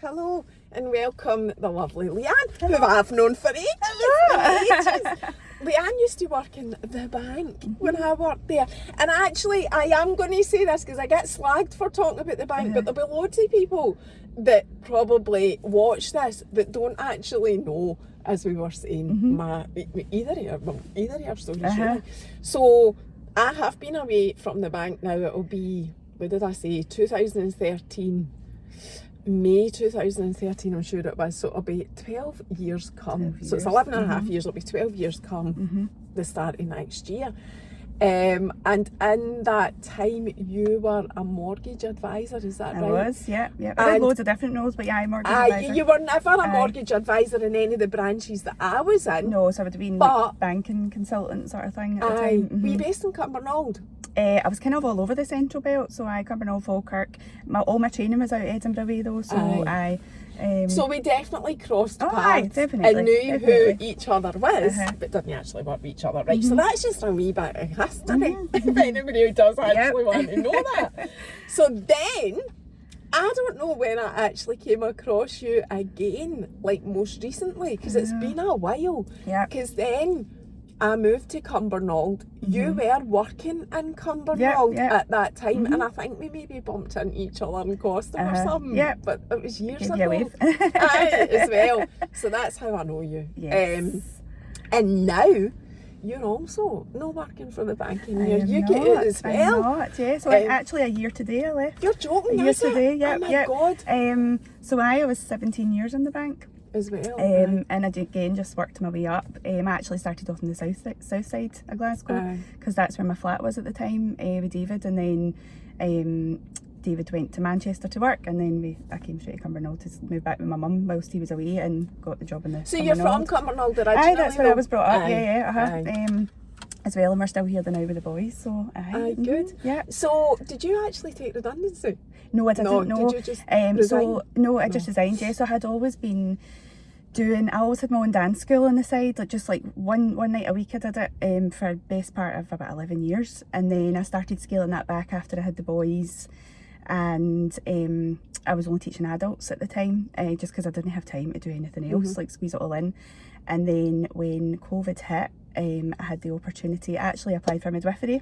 hello and welcome the lovely Leighanne, who I've known for ages. Leighanne used to work in the bank when I worked there. And actually, I am going to say this because I get slagged for talking about the bank, but there'll be loads of people that probably watch this that don't actually know, as we were saying, either of your stories really. So I have been away from the bank now. It'll be, what did I say, 2013. May 2013, I'm sure it was. So it'll be 12 years come. So it's 11 and a half years. It'll be 12 years come the start of next year. And in that time, you were a mortgage advisor, is that right? I was, yeah. I had loads of different roles, but yeah, mortgage advisor. You were never a mortgage advisor in any of the branches that I was in. No, so I would have been like banking consultant sort of thing at the time. Were you based in Cumbernauld? I was kind of all over the Central Belt, so Cumbernauld, Falkirk. All my training was out at Edinburgh way though, so so we definitely crossed paths and knew who each other was, but didn't actually work with each other, right? So that's just a wee bit of history, if anybody who does actually want to know that. So then, I don't know when I actually came across you again, like most recently, because it's been a while. Because then I moved to Cumbernauld. You were working in Cumbernauld at that time, and I think we maybe bumped into each other in Costa or something. But it was years ago. As well. So that's how I know you. And now you're also not working for the bank anymore. You get it as well. I'm not, yeah. So actually a year today I left. You're joking, a year today, Oh my God. So I was 17 years in the bank. As well. And I again just worked my way up. I actually started off in the south side of Glasgow because that's where my flat was at the time with David, and then David went to Manchester to work, and then I came straight to Cumbernauld to move back with my mum whilst he was away and got the job in the So you're from Cumbernauld originally? That's where I was brought up, as well, and we're still here now with the boys, so good. So did you actually take redundancy? No, I didn't. No. Did you just resign? I just resigned. So I had always been I always had my own dance school on the side, like one night a week I did it for the best part of about 11 years, and then I started scaling that back after I had the boys, and I was only teaching adults at the time, just because I didn't have time to do anything else, like squeeze it all in. And then when COVID hit, I had the opportunity. I actually applied for midwifery,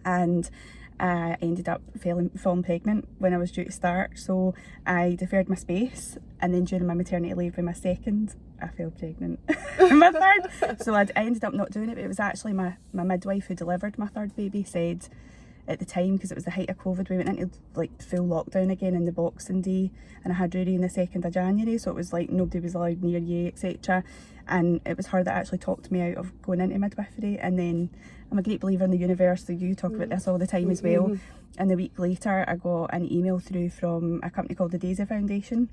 and I ended up falling pregnant when I was due to start, so I deferred my space, and then during my maternity leave with my second, I fell pregnant my third. So I ended up not doing it, but it was actually my midwife who delivered my third baby said at the time, because it was the height of COVID, we went into like full lockdown again in the Boxing Day, and I had Rory on the 2nd of January, so it was like nobody was allowed near you, etc. And it was her that actually talked me out of going into midwifery. And then I'm a great believer in the universe, so you talk about this all the time as well. And a week later I got an email through from a company called the Daisy Foundation,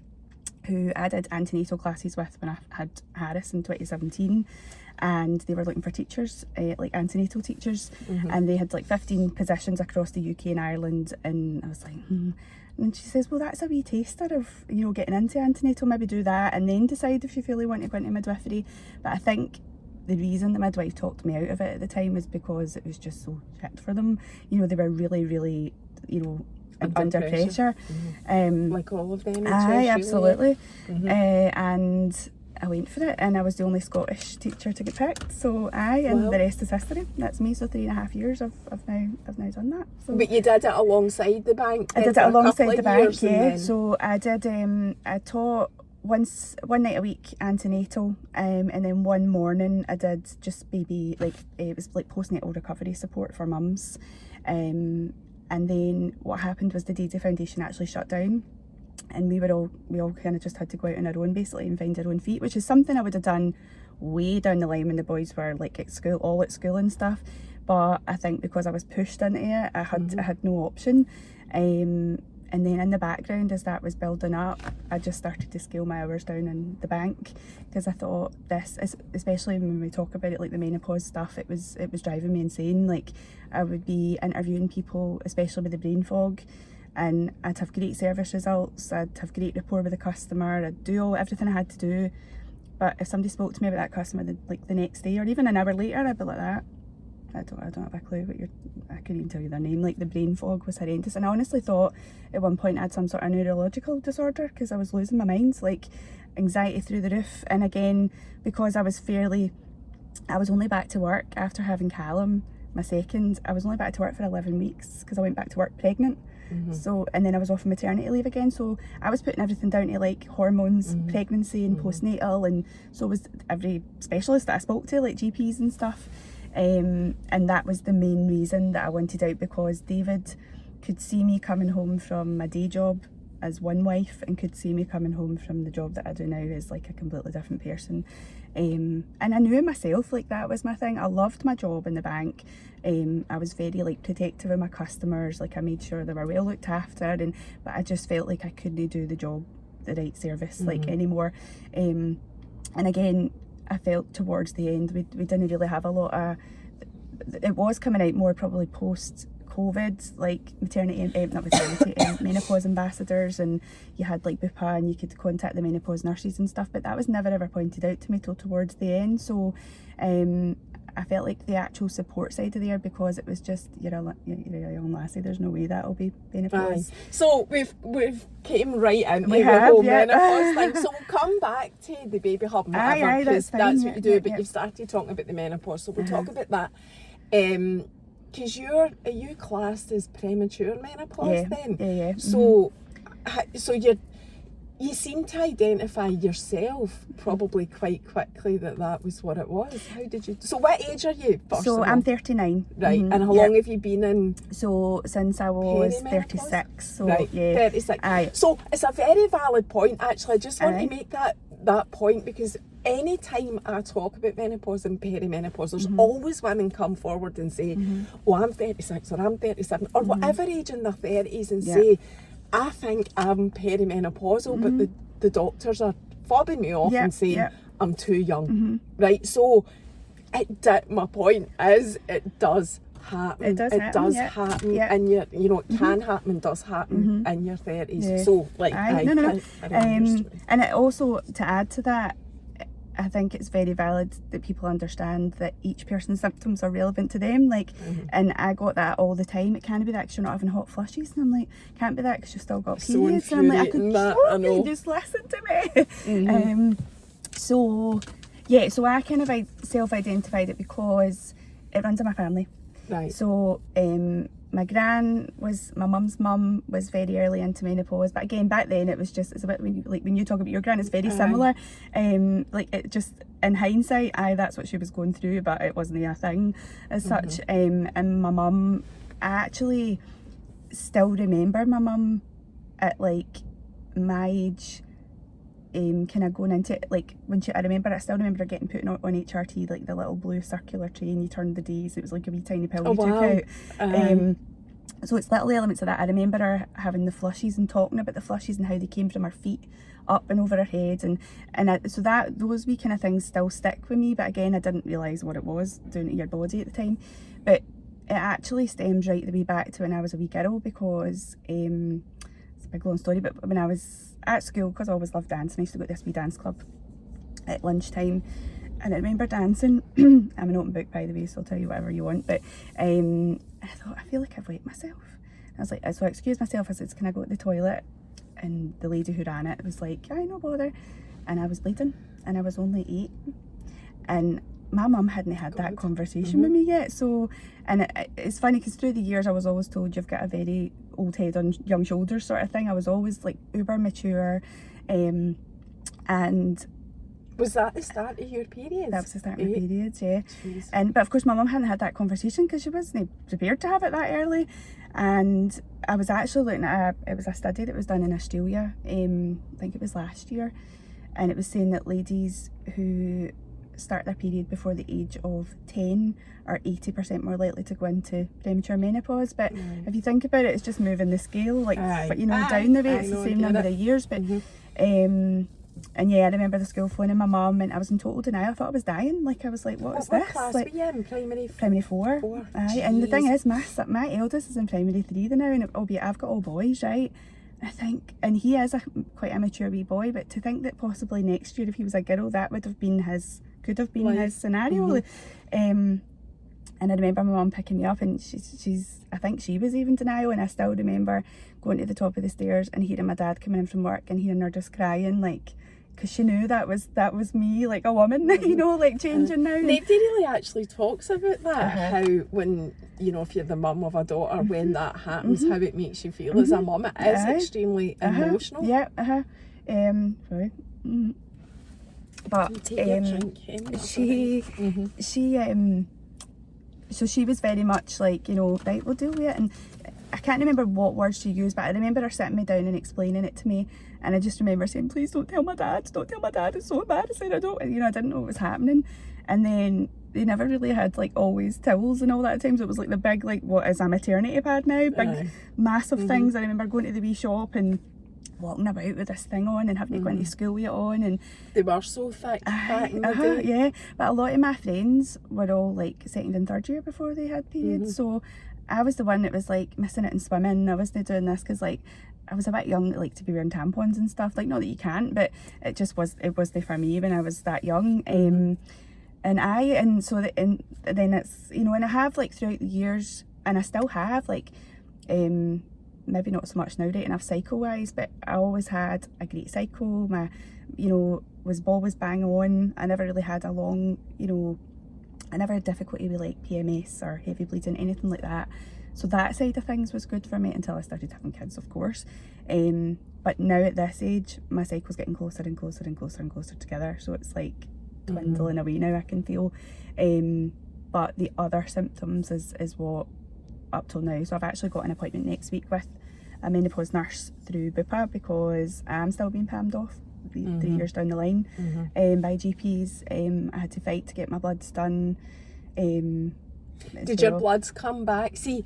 who I did antenatal classes with when I had Harris in 2017, and they were looking for teachers, like antenatal teachers, and they had like 15 positions across the UK and Ireland, and I was like, And she says, well, that's a wee taster of, getting into antenatal, maybe do that and then decide if you really want to go into midwifery. But I think the reason the midwife talked me out of it at the time was because it was just so shit for them. They were really, really, under pressure. Like all of them. Absolutely. And I went for it, and I was the only Scottish teacher to get picked. So and the rest is history. That's me. So 3.5 years I've now done that. So. But you did it alongside the bank. I did it alongside the bank. Yeah. So I did. I taught one night a week antenatal, and then one morning I did just baby, it was like postnatal recovery support for mums. And then what happened was the Daisy Foundation actually shut down, and we all kind of just had to go out on our own basically and find our own feet, which is something I would have done way down the line when the boys were like at school and stuff. But I think because I was pushed into it, I had no option. And then in the background, as that was building up, I just started to scale my hours down in the bank, because I thought this, especially when we talk about it, like the menopause stuff, it was driving me insane. Like, I would be interviewing people, especially with the brain fog, and I'd have great service results, I'd have great rapport with the customer, I'd do everything I had to do. But if somebody spoke to me about that customer the next day or even an hour later, I'd be like that. I don't have a clue I couldn't even tell you their name. Like, the brain fog was horrendous, and I honestly thought at one point I had some sort of neurological disorder because I was losing my mind, like anxiety through the roof. And again, because I was only back to work after having Callum, my second. I was only back to work for 11 weeks because I went back to work pregnant. So, and then I was off on maternity leave again, so I was putting everything down to like hormones, pregnancy and postnatal, and so was every specialist that I spoke to, like GPs and stuff. And that was the main reason that I wanted out, because David could see me coming home from my day job as one wife and could see me coming home from the job that I do now as like a completely different person. And I knew myself, like that was my thing. I loved my job in the bank. I was very like protective of my customers, like I made sure they were well looked after, but I just felt like I couldn't do the job, the right service like anymore. And again, I felt towards the end we didn't really have a lot of, it was coming out more probably post COVID, like menopause ambassadors, and you had like BUPA and you could contact the menopause nurses and stuff, but that was never ever pointed out to me till towards the end. So I felt like the actual support side of there, because it was just you're a young lassie, there's no way that'll be menopause. So we've came right into the whole menopause thing. So we'll come back to the baby hub and whatever, because that's what you do. But you've started talking about the menopause, so we'll talk about that. Because are you classed as premature menopause then? Yeah. So you seem to identify yourself probably quite quickly that was what it was. How did you? So what age are you? So I'm 39. Right. And how long have you been in? So since I was 36. So right. 36. Aye. So it's a very valid point. Actually, I just want to make that point, because any time I talk about menopause and perimenopause, there's always women come forward and say, oh, I'm 36 or I'm 37 or whatever age in their 30s, and say, I think I'm perimenopausal, but the doctors are fobbing me off and saying I'm too young, right? So my point is, it does happen. It does happen, and it can happen and does happen in your 30s. So like, and it also, to add to that, I think it's very valid that people understand that each person's symptoms are relevant to them. Like, and I got that all the time. It can't be that because you're not having hot flushes, and I'm like, can't be that because you've still got periods. So and I'm like, I could that, just listen to me. So I kind of self-identified it because it runs in my family. Right. So my mum's mum was very early into menopause, but again, back then it was just, it's a bit, when you talk about your gran, it's very similar. Like, it just, in hindsight, that's what she was going through, but it wasn't a thing as such. And my mum, I actually still remember my mum at like my age, kind of going into it, like when I still remember her getting put on HRT, like the little blue circular tray, and you turned the days, it was like a wee tiny pill you took out. So it's little elements of that. I remember her having the flushes and talking about the flushes and how they came from her feet up and over her head, so that those wee kind of things still stick with me. But again, I didn't realise what it was doing to your body at the time. But it actually stems right the way back to when I was a wee girl, because it's a big long story, but when I was at school, because I always loved dancing, I used to go to this wee dance club at lunchtime, and I remember dancing. I'm an open book, by the way, so I'll tell you whatever you want, but I thought, I feel like I've wet myself. I was like, so I excused myself, I said, can I go to the toilet? And the lady who ran it was like, aye, no bother. And I was bleeding, and I was only 8, and my mum hadn't had that conversation with me yet. So, and it's funny because through the years I was always told you've got a very old head on young shoulders sort of thing. I was always like uber mature, and was that the start of your period? That was the start of my periods, yeah. Jeez. But of course my mum hadn't had that conversation because she wasn't prepared to have it that early. And I was actually looking at it was a study that was done in Australia, I think it was last year, and it was saying that ladies who start their period before the age of 10 are 80% more likely to go into premature menopause. But if you think about it, it's just moving the scale, like, but down the way, it's the same number of years. But and yeah, I remember the school phoning my mum, and I was in total denial. I thought I was dying. Like, I was like, what is this? What class were you in? Primary 4. Aye. And the thing is, my eldest is in primary 3 now, and albeit I've got all boys, right? I think, and he is quite a mature wee boy, but to think that possibly next year, if he was a girl, that could have been his scenario. And I remember my mum picking me up, and I think she was even denial, and I still remember going to the top of the stairs and hearing my dad coming in from work and hearing her just crying, like, because she knew that was me, like a woman, you know, like changing now. Nobody really actually talks about that, how when, you know, if you're the mum of a daughter, when that happens, how it makes you feel as a mum. It is extremely emotional. Yeah, sorry. But so she was very much like, you know, right, we'll deal with it. And I can't remember what words she used, but I remember her sitting me down and explaining it to me. And I just remember saying, please don't tell my dad, it's so embarrassing, I didn't know what was happening. And then they never really had like always towels and all that at times. It was like the big, like, what is a maternity pad now, big massive things. I remember going to the wee shop and walking about with this thing on and having to go into school with it on, and they were so thick back in the day. Yeah, but a lot of my friends were all like second and third year before they had periods, so I was the one that was like missing it in swimming. I wasn't doing this because like I was a bit young, like to be wearing tampons and stuff, like not that you can't, but it wasn't for me when I was that young. And then it's, you know, and I have like throughout the years, and I still have like maybe not so much now right enough cycle wise, but I always had a great cycle. My, you know, was always bang on. I never really had a long, you know, I never had difficulty with like PMS or heavy bleeding, anything like that. So that side of things was good for me until I started having kids, of course. But now at this age, my cycle's getting closer and closer and closer and closer together. So it's like dwindling away now, I can feel. But the other symptoms is what up till now. So I've actually got an appointment next week with a menopause nurse through Bupa because I'm still being palmed off 3 years down the line by GPs. I had to fight to get my bloods done. Did your bloods come back? See,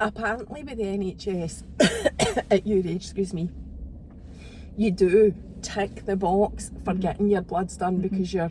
apparently with the NHS at your age, you do tick the box for getting your bloods done because I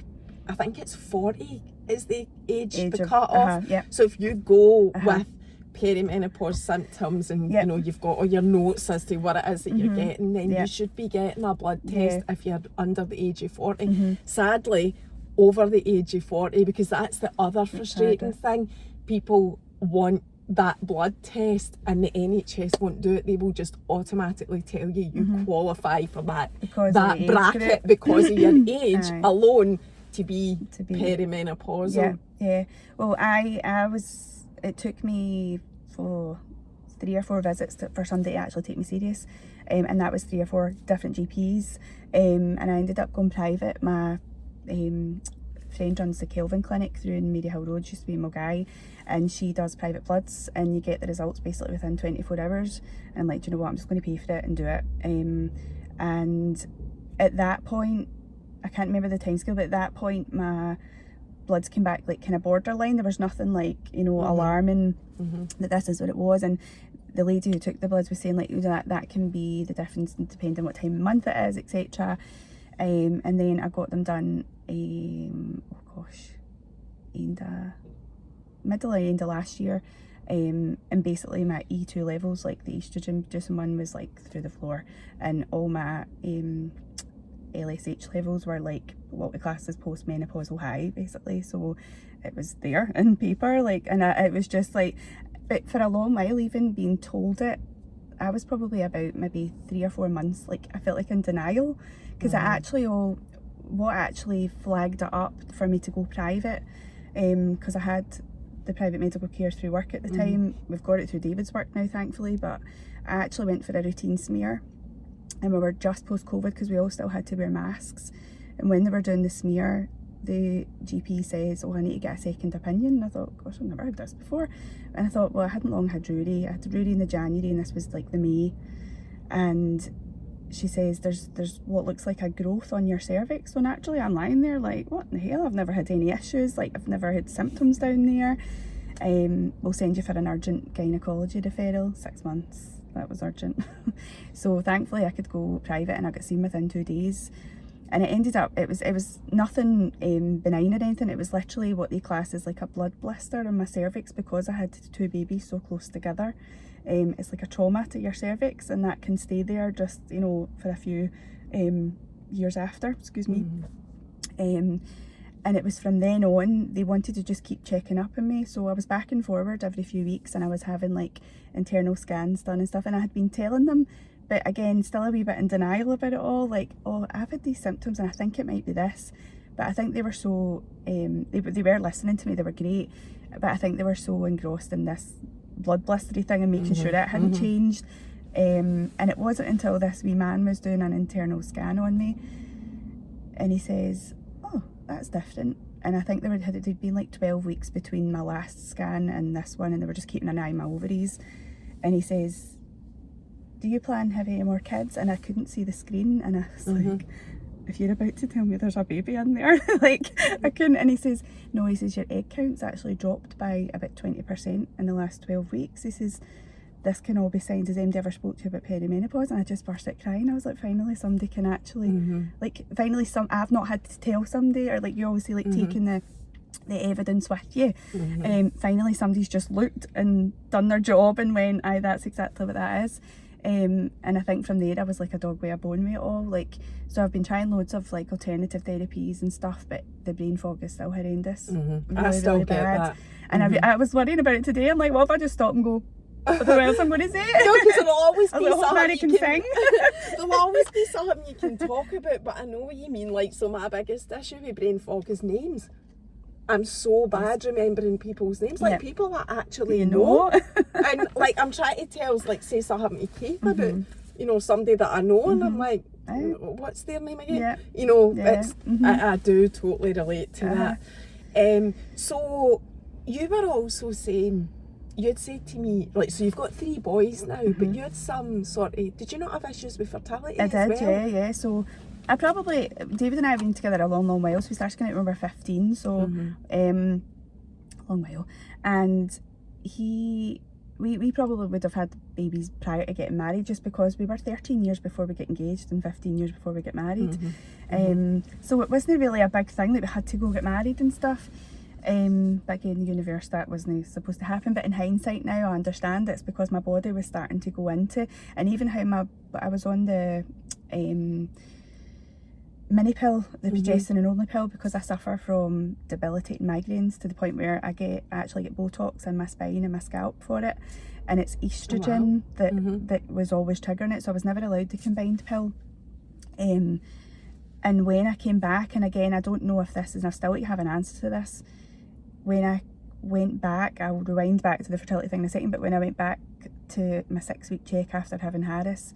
think it's 40 is the age the cut-off. So if you go with peri-menopause symptoms and you know you've got all your notes as to what it is that you're getting, then you should be getting a blood test if you're under the age of 40. Sadly, over the age of 40, because that's the other frustrating thing. People want that blood test and the NHS won't do it. They will just automatically tell you you qualify for that bracket because of your age alone to be perimenopausal. Well, I was, it took me for 3 or 4 visits for somebody to actually take me serious, and that was 3 or 4 different GPs, and I ended up going private. My friend runs the Kelvin clinic through in Maryhill Road, used to be Mulgai, and she does private bloods and you get the results basically within 24 hours. And I'm like, do you know what, I'm just going to pay for it and do it. And at that point, I can't remember the timescale, but at that point my bloods came back like kind of borderline. There was nothing like, you know, alarming that this is what it was. And the lady who took the bloods was saying like that can be the difference depending on what time of month it is, etc. And then I got them done middle of end of last year, and basically my E2 levels, like the estrogen producing one, was like through the floor, and all my LSH levels were like what we class as post-menopausal high basically. So it was there in paper, like, and it was just like, but for a long while, even being told it, I was probably about maybe 3 or 4 months, like I felt like in denial, because what actually flagged it up for me to go private, because I had the private medical care through work at the time. We've got it through David's work now, thankfully, but I actually went for a routine smear, and we were just post-COVID because we all still had to wear masks. And when they were doing the smear, the GP says, oh, I need to get a second opinion. And I thought, gosh, I've never had this before. And I thought, well, I hadn't long had Drury. I had Drury in the January, and this was like the May. And she says, there's what looks like a growth on your cervix. So naturally I'm lying there like, what in the hell? I've never had any issues. Like, I've never had symptoms down there. We'll send you for an urgent gynecology referral, 6 months. That was urgent. So thankfully I could go private, and I got seen within 2 days. And it ended up, it was nothing benign or anything. It was literally what they class as like a blood blister on my cervix, because I had 2 babies so close together. It's like a trauma to your cervix, and that can stay there just, you know, for a few years after, And it was from then on, they wanted to just keep checking up on me. So I was back and forward every few weeks, and I was having like internal scans done and stuff. And I had been telling them, but again, still a wee bit in denial about it all. Like, oh, I've had these symptoms and I think it might be this. But I think they were so, they were listening to me, they were great. But I think they were so engrossed in this blood blistery thing and making sure it hadn't changed. And it wasn't until this wee man was doing an internal scan on me, and he says, oh, that's different. And I think it'd been like 12 weeks between my last scan and this one, and they were just keeping an eye on my ovaries. And he says, do you plan to have any more kids? And I couldn't see the screen, and I was like, if you're about to tell me there's a baby in there, like, I couldn't. And he says, no, he says, your egg count's actually dropped by about 20% in the last 12 weeks. He says, this can all be signs. Has anybody ever spoke to you about peri-menopause? And I just burst out crying. I was like, finally somebody can actually, like, finally I've not had to tell somebody, or like you always say, like, taking the evidence with you. Finally somebody's just looked and done their job and went, aye, that's exactly what that is. And I think from there I was like a dog with a bone with it all. Like, so I've been trying loads of like alternative therapies and stuff, but the brain fog is still horrendous. Really, I still really get bad. that. And I was worrying about it today. I'm like, what if I just stop and go, I don't know what else I'm going to say? No, because there'll always A be little something American you can thing. there'll always be something you can talk about, but I know what you mean. Like, so my biggest issue with brain fog is names. I'm so bad remembering people's names, like people that actually You know. And like, I'm trying to tell, like, say something to Keith about, you know, somebody that I know, and I'm like, what's their name again? You know, it's I do totally relate to that. So you were also saying, you'd said to me, like, so you've got 3 boys now, but you had some sort of, did you not have issues with fertility I as did, well? yeah. So David and I have been together a long, long while. So we started going out when we were 15, so long while. And we probably would have had babies prior to getting married, just because we were 13 years before we get engaged and 15 years before we get married. So it wasn't really a big thing that we had to go get married and stuff. But again, the universe, that wasn't supposed to happen. But in hindsight now, I understand it's because my body was starting to go into, and even how I was on the mini pill, the progesterone only pill, because I suffer from debilitating migraines to the point where I actually get Botox in my spine and my scalp for it, and it's estrogen that was always triggering it. So I was never allowed the combined pill. And when I came back, and again, I don't know if this is, and I still don't have an answer to this, when I went back, I'll rewind back to the fertility thing in a second, but when I went back to my 6-week check after having Harris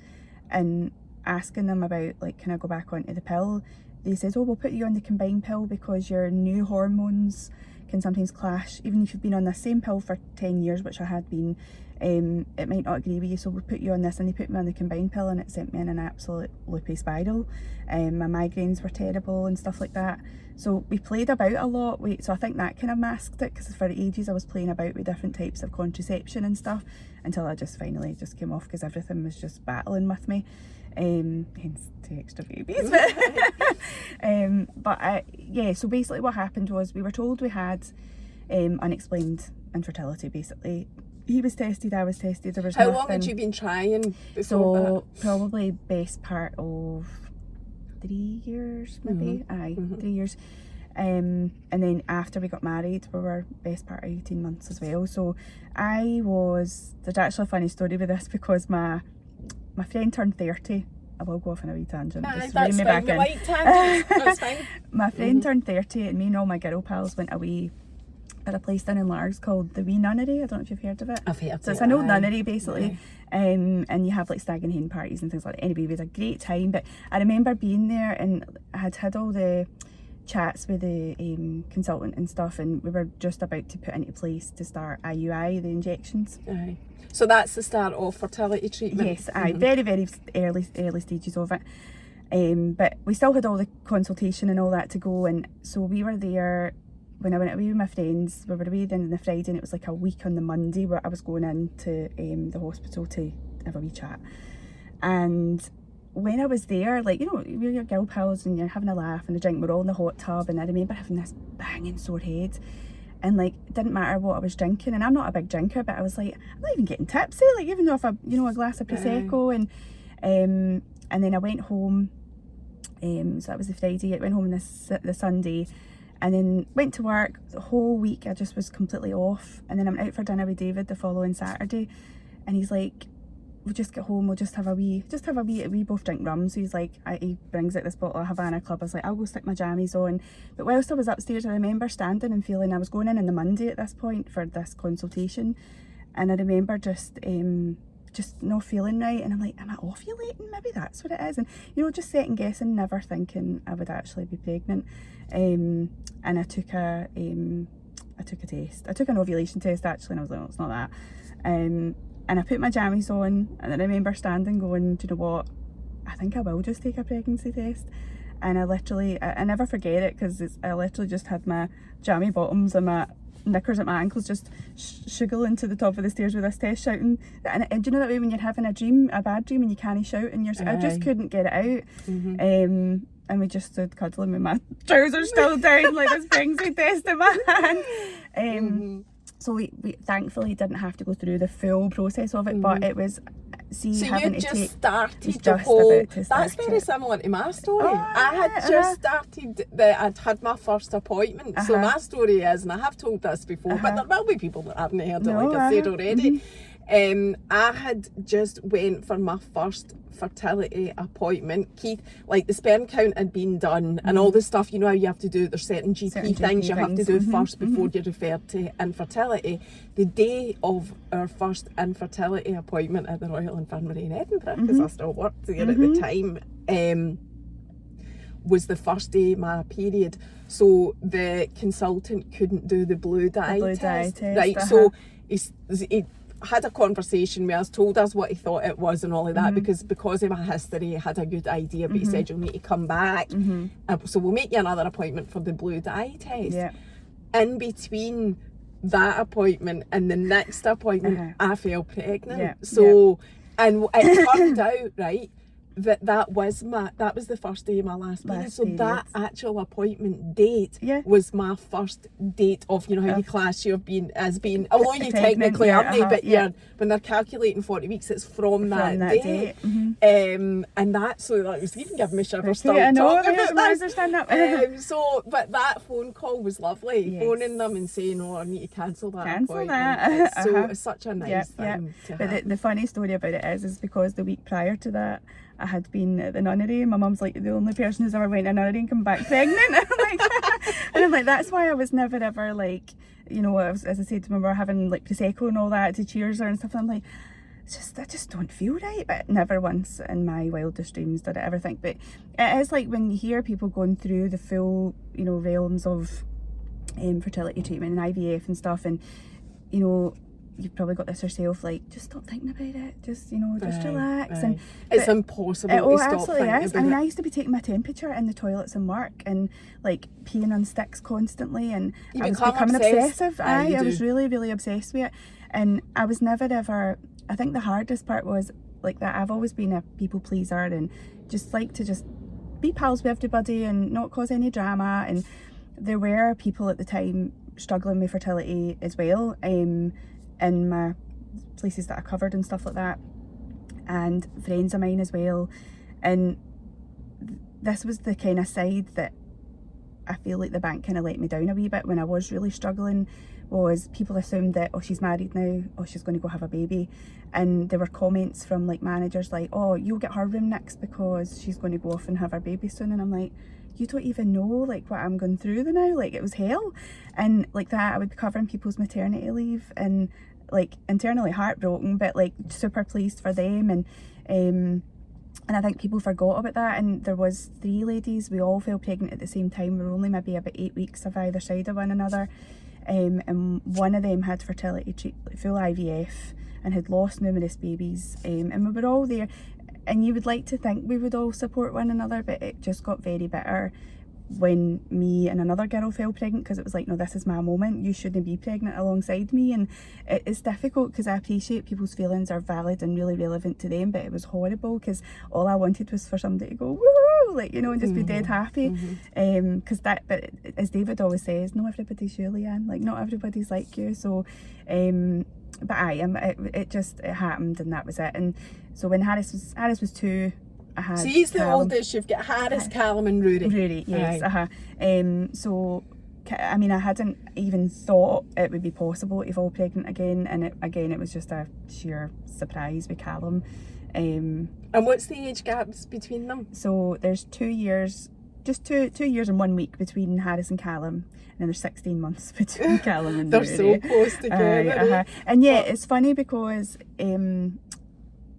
and asking them about, like, can I go back onto the pill, they said, oh, we'll put you on the combined pill because your new hormones can sometimes clash. Even if you've been on the same pill for 10 years, which I had been, it might not agree with you, so we'll put you on this. And they put me on the combined pill, and it sent me in an absolute loopy spiral. My migraines were terrible and stuff like that. So we played about a lot. So I think that kind of masked it, because for ages I was playing about with different types of contraception and stuff, until I just finally just came off, because everything was just battling with me. Hence 2 extra babies. So basically what happened was, we were told we had unexplained infertility, basically. He was tested, I was tested, there was How nothing. long had you been trying before that? Probably best part of 3 years, maybe. 3 years. And then after we got married, we were best part of 18 months as well. So there's actually a funny story with this, because my friend turned 30. I will go off on a wee tangent. That's rein me fine, back we in. like tangents, that's fine. My friend turned 30, and me and all my girl pals went away at a place down in Largs called the Wee Nunnery. I don't know if you've heard of it. I've heard of it. So it's an old nunnery, basically. And you have like stag and hen parties and things like that. Anyway, it was a great time. But I remember being there, and I had all the chats with the consultant and stuff, and we were just about to put into place to start IUI, the injections. Aye. So that's the start of fertility treatment? Yes, very, very early stages of it. But we still had all the consultation and all that to go, and so we were there when I went away with my friends. We were away then on the Friday, and it was like a week on the Monday where I was going into the hospital to have a wee chat. And when I was there, like, you know, we're your girl pals and you're having a laugh and a drink, we're all in the hot tub, and I remember having this banging sore head, and like, it didn't matter what I was drinking, and I'm not a big drinker, but I was like, I'm not even getting tipsy, like, even though if a glass of Prosecco. And then I went home, so that was the Friday. I went home on the Sunday, And then went to work. The whole week I just was completely off. And then I'm out for dinner with David the following Saturday, and he's like, we'll just get home, we'll just have a wee, we both drink rum, so he's like, he brings out this bottle of Havana Club. I was like, I'll go stick my jammies on. But whilst I was upstairs, I remember standing and feeling, I was going in the Monday at this point for this consultation, and I remember just not feeling right, and I'm like, am I ovulating? Maybe that's what it is. And just second guessing, never thinking I would actually be pregnant. And I took a test. I took an ovulation test actually, and I was like, oh, it's not that. And I put my jammies on, and I remember standing going, do you know what, I think I will just take a pregnancy test. And I never forget it, because I literally just had my jammy bottoms and my knickers at my ankles just shuggling to the top of the stairs with this test, shouting. And do you know that way when you're having a bad dream and you can't shout, and I just couldn't get it out. And we just stood cuddling with my trousers still down, like this pregnancy test in my hand. So we thankfully didn't have to go through the full process of it, but it was, having to take... started the whole... That's very similar to my story. I had just started, I'd had my first appointment. So my story is, and I have told this before, but there will be people that haven't heard it, like I said already. I had just went for my first fertility appointment. Keith, like the sperm count had been done and all this stuff, how you have to do, there's certain GP things you have to do first before you're referred to infertility. The day of our first infertility appointment at the Royal Infirmary in Edinburgh, because I still worked there at the time, was the first day of my period. So the consultant couldn't do the blue dye test. Right, so he had a conversation with us, told us what he thought it was and all of that, because of my history he had a good idea, but he said you'll need to come back, so we'll make you another appointment for the blue dye test. In between that appointment and the next appointment, I fell pregnant. And it turned out, right, that was the first day of my last period. So that actual appointment date was my first date of, how you class you as being, although you technically aren't, but when they're calculating 40 weeks, it's from that date. And that was even giving me shivers still talking about this. But that phone call was lovely, phoning them and saying, I need to cancel that appointment. It's such a nice thing to have. But the funny story about it is because the week prior to that, I had been at the nunnery. My mum's like the only person who's ever went to a nunnery and come back pregnant. I'm like, that's why I was never ever like, as I said to my mum, having like Prosecco and all that to cheers her and stuff. I'm like, I just don't feel right. But never once in my wildest dreams did I ever think. But it is like when you hear people going through the full, realms of fertility treatment and IVF and stuff, and you've probably got this yourself, like, just stop thinking about it, just just relax. And it's impossible to stop absolutely thinking is. about it. I used to be taking my temperature in the toilets and work, and like peeing on sticks constantly, and I was becoming obsessive. I was really, really obsessed with it, and I was never ever, I think the hardest part was like that I've always been a people pleaser and just like to just be pals with everybody and not cause any drama. And there were people at the time struggling with fertility as well, in my places that I covered and stuff like that, and friends of mine as well. And this was the kind of side that I feel like the bank kind of let me down a wee bit when I was really struggling, was people assumed that, she's married now, she's going to go have a baby. And there were comments from like managers like, you'll get her room next because she's going to go off and have her baby soon. And I'm like, you don't even know like what I'm going through now, like it was hell. And like that, I would be covering people's maternity leave and like internally heartbroken, but like super pleased for them. And I think people forgot about that. And there was 3 ladies, we all fell pregnant at the same time. We were only maybe about 8 weeks of either side of one another, and one of them had fertility full IVF and had lost numerous babies, and we were all there. And you would like to think we would all support one another, but it just got very bitter when me and another girl fell pregnant, because it was like, no, this is my moment, you shouldn't be pregnant alongside me. And it's difficult because I appreciate people's feelings are valid and really relevant to them, but it was horrible because all I wanted was for somebody to go woo, like, and just be dead happy. Because but as David always says, not everybody's you, Leighanne, like not everybody's like you. So but it happened, and that was it. And so when Harris was 2, I had he's the oldest. You've got Harris, Callum and Rory. Yes. So I mean, I hadn't even thought it would be possible to fall pregnant again, and it was just a sheer surprise with Callum. And what's the age gaps between them? So there's 2 years, just two years and 1 week between Harris and Callum, and then there's 16 months between Callum and They're Rudy. so close together. And yeah, it's funny because it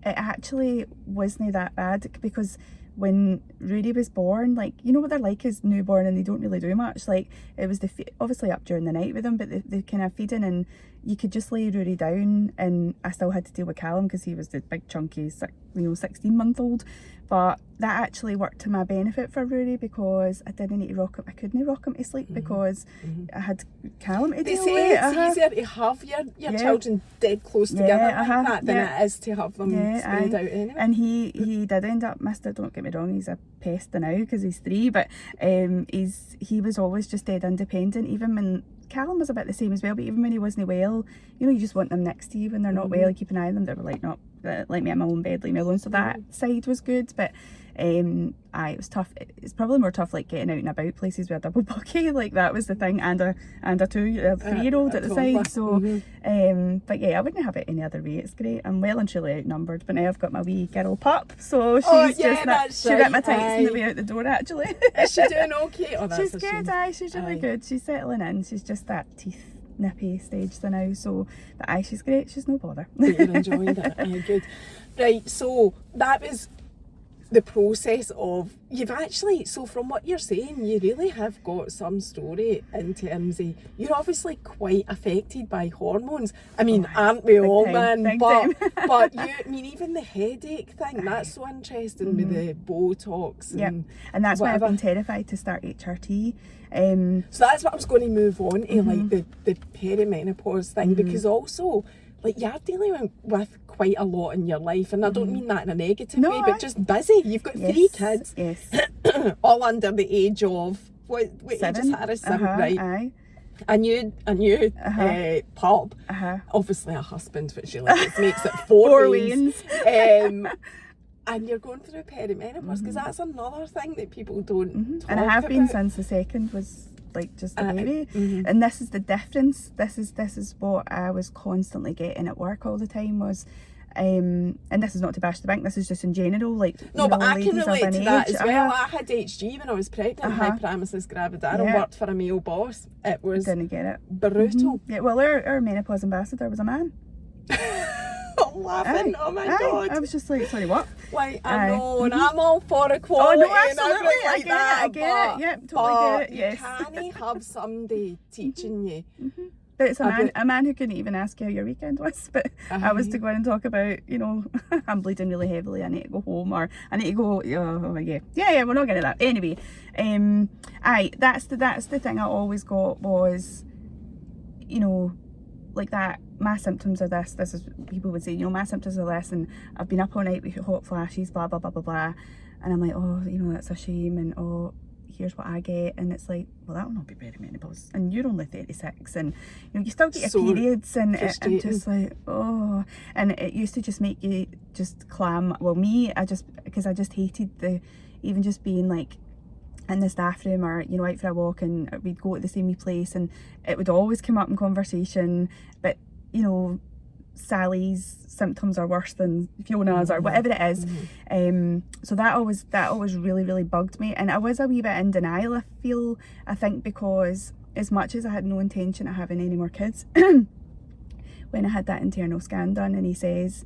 actually wasn't that bad, because when Rudy was born, like, you know what they're like as newborn, and they don't really do much. Like, it was obviously up during the night with them, but the kind of feeding, and you could just lay Rudy down, and I still had to deal with Callum because he was the big chunky 16-month-old. But that actually worked to my benefit for Rudy, because I didn't need to rock him. I couldn't rock him to sleep because I had Callum to deal with. They say it's easier to have your children dead close together like that than it is to have them spread out anyway. And he did end up, don't get me wrong, he's a pest now because he's 3, but he was always just dead independent, even when Callum was about the same as well, but even when he wasn't well, you know, you just want them next to you when they're not well, keep an eye on them. They were like, not let me in my own bed, leave me alone. So that side was good, but it was tough. It's probably more tough like getting out and about places with a double bucky, like that was the thing, and a 3-year-old at the side. So but yeah, I wouldn't have it any other way. It's great. I'm well and truly outnumbered, but now I've got my wee girl pup, so she's she bit my tights on the way out the door actually. Is she doing okay? Oh, that's she's good. She's really good. She's settling in. She's just that teeth nippy stage so now, so but she's great. She's no bother. But you're enjoying it. Good. Right, so that was the process of, you've actually, so from what you're saying, you really have got some story in terms of, you're obviously quite affected by hormones. I mean, aren't we all, man? But you, I mean, even the headache thing, that's so interesting with the Botox. And that's why I've been terrified to start HRT. So that's what I was going to move on to, like the peri-menopause thing, because also, like, you're dealing with quite a lot in your life, and I don't mean that in a negative way, but just busy. You've got 3 kids, all under the age of what age is Harris? 7, right? Aye. A new pup, obviously a husband, which she likes, makes it 4 ways. And you're going through peri-menopause, because that's another thing that people don't talk and I have about. been since the second was like just a baby. And this is the difference. This is what I was constantly getting at work all the time was and this is not to bash the bank, this is just in general, like, no, but I can relate to that as well. I had HG when I was pregnant, hyperemesis gravidarum, worked for a male boss. It was didn't get it. Brutal. Yeah, well, our menopause ambassador was a man. I'm laughing. Oh my god. I was just like, sorry, what? Like, I know, and I'm all for equality. Oh no, absolutely. Like I get it. Yeah, totally get it. Yes. You can't have somebody teaching you. But it's a man who couldn't even ask you how your weekend was. But I was to go in and talk about, you know, I'm bleeding really heavily, I need to go home, or I need to go. Yeah, we're not getting that. Anyway, that's the thing I always got was, you know, like that. My symptoms are this. This is, people would say, you know, my symptoms are this, and I've been up all night with hot flashes, blah blah blah blah blah. And I'm like, oh, you know, that's a shame, and oh, here's what I get. And it's like, well, that will not be peri-menopause, and you're only 36, and you know, you still get your periods, and I'm just like, oh. And it used to just make you just clam. Well, me, because I just hated the, even just being like in the staff room, or, you know, out for a walk, and we'd go to the same place, and it would always come up in conversation, but, you know, Sally's symptoms are worse than Fiona's, or whatever it is. So that always really, really bugged me, and I was a wee bit in denial, I think, because as much as I had no intention of having any more kids, when I had that internal scan done, and he says,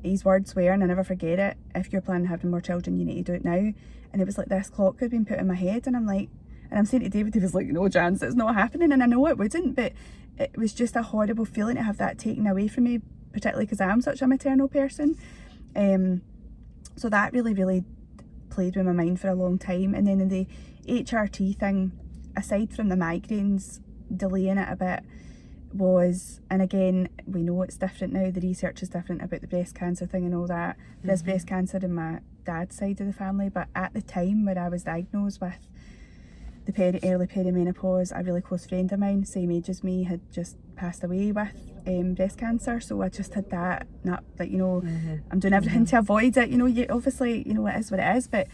his words were, and I never forget it, if you're planning on having more children, you need to do it now. And it was like this clock had been put in my head, and I'm like, and I'm saying to David, he was like, no chance, it's not happening. And I know it wouldn't, but it was just a horrible feeling to have that taken away from me, particularly because I'm such a maternal person. So that really, really played with my mind for a long time. And then in the HRT thing, aside from the migraines delaying it a bit, was, and again, we know it's different now, the research is different about the breast cancer thing and all that. There's breast cancer in my dad's side of the family, but at the time when I was diagnosed with the early peri-menopause, a really close friend of mine, same age as me, had just passed away with breast cancer. So I just had that, not that, you know, I'm doing everything to avoid it, you know, obviously, you know, it is what it is, but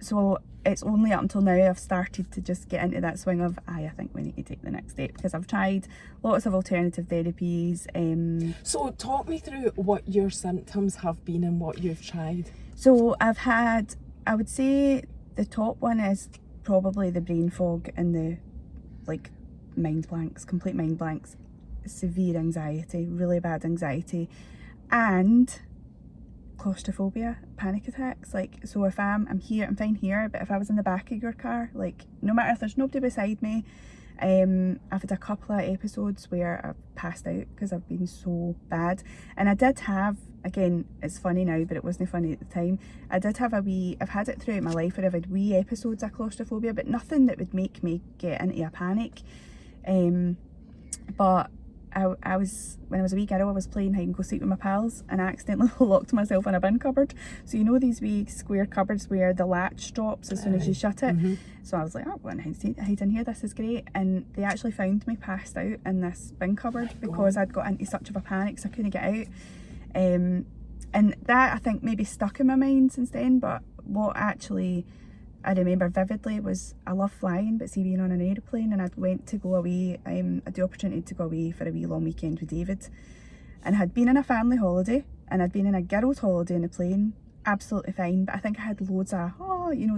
so it's only up until now I've started to just get into that swing of, I think we need to take the next step, because I've tried lots of alternative therapies. So talk me through what your symptoms have been and what you've tried. So I've had, I would say the top one is probably the brain fog and the like mind blanks, complete mind blanks, severe anxiety, really bad anxiety, and claustrophobia, panic attacks. Like, so if I'm here, I'm fine here, but if I was in the back of your car, like, no matter if there's nobody beside me, I've had a couple of episodes where I've passed out because I've been so bad. And I did have, again, it's funny now, but it wasn't funny at the time, I did have I've had it throughout my life where I've had wee episodes of claustrophobia, but nothing that would make me get into a panic. But I was, when I was a wee girl, I was playing hide and go seek with my pals, and I accidentally locked myself in a bin cupboard. So you know these wee square cupboards where the latch drops as soon as you shut it? So I was like, oh, I'm going to hide in here, this is great. And they actually found me passed out in this bin cupboard because I'd got into such of a panic, so I couldn't get out. And that, I think, maybe stuck in my mind since then. But what actually I remember vividly was, I love flying, but see, being on an aeroplane, and I'd went to go away, I had the opportunity to go away for a wee long weekend with David, and had been in a family holiday, and I'd been in a girls' holiday in a plane, absolutely fine, but I think I had loads of,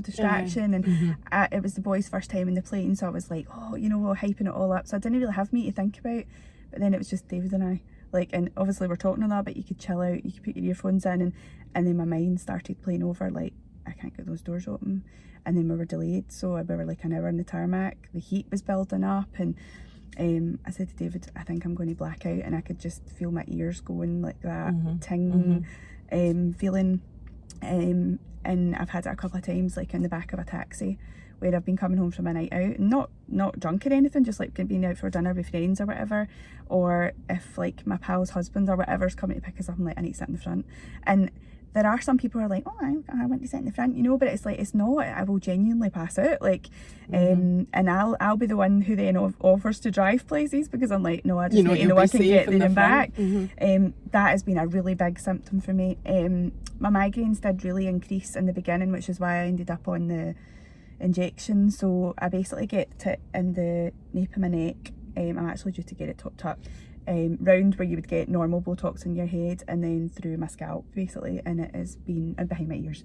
distraction, and it was the boys' first time in the plane, so I was like, hyping it all up, so I didn't really have me to think about, but then it was just David and I, like, and obviously we're talking a lot, but you could chill out, you could put your earphones in, and then my mind started playing over, like, I can't get those doors open. And then we were delayed, so we were like an hour in the tarmac, the heat was building up, and I said to David, I think I'm going to black out, and I could just feel my ears going like that ting feeling, and I've had it a couple of times, like in the back of a taxi, where I've been coming home from a night out, not drunk or anything, just like being out for dinner with friends or whatever, or if like my pal's husband or whatever's coming to pick us up, I'm like, I need to sit in the front. And there are some people who are like, oh, I want to sit in the front, but it's like, it's not, I will genuinely pass out, like, and I'll be the one who then offers to drive places, because I'm like, no, I just need to know I can get there and back. That has been a really big symptom for me. My migraines did really increase in the beginning, which is why I ended up on the injection. So I basically get it in the nape of my neck. I'm actually due to get it topped up. Round where you would get normal Botox in your head, and then through my scalp basically, and it has been, and behind my ears,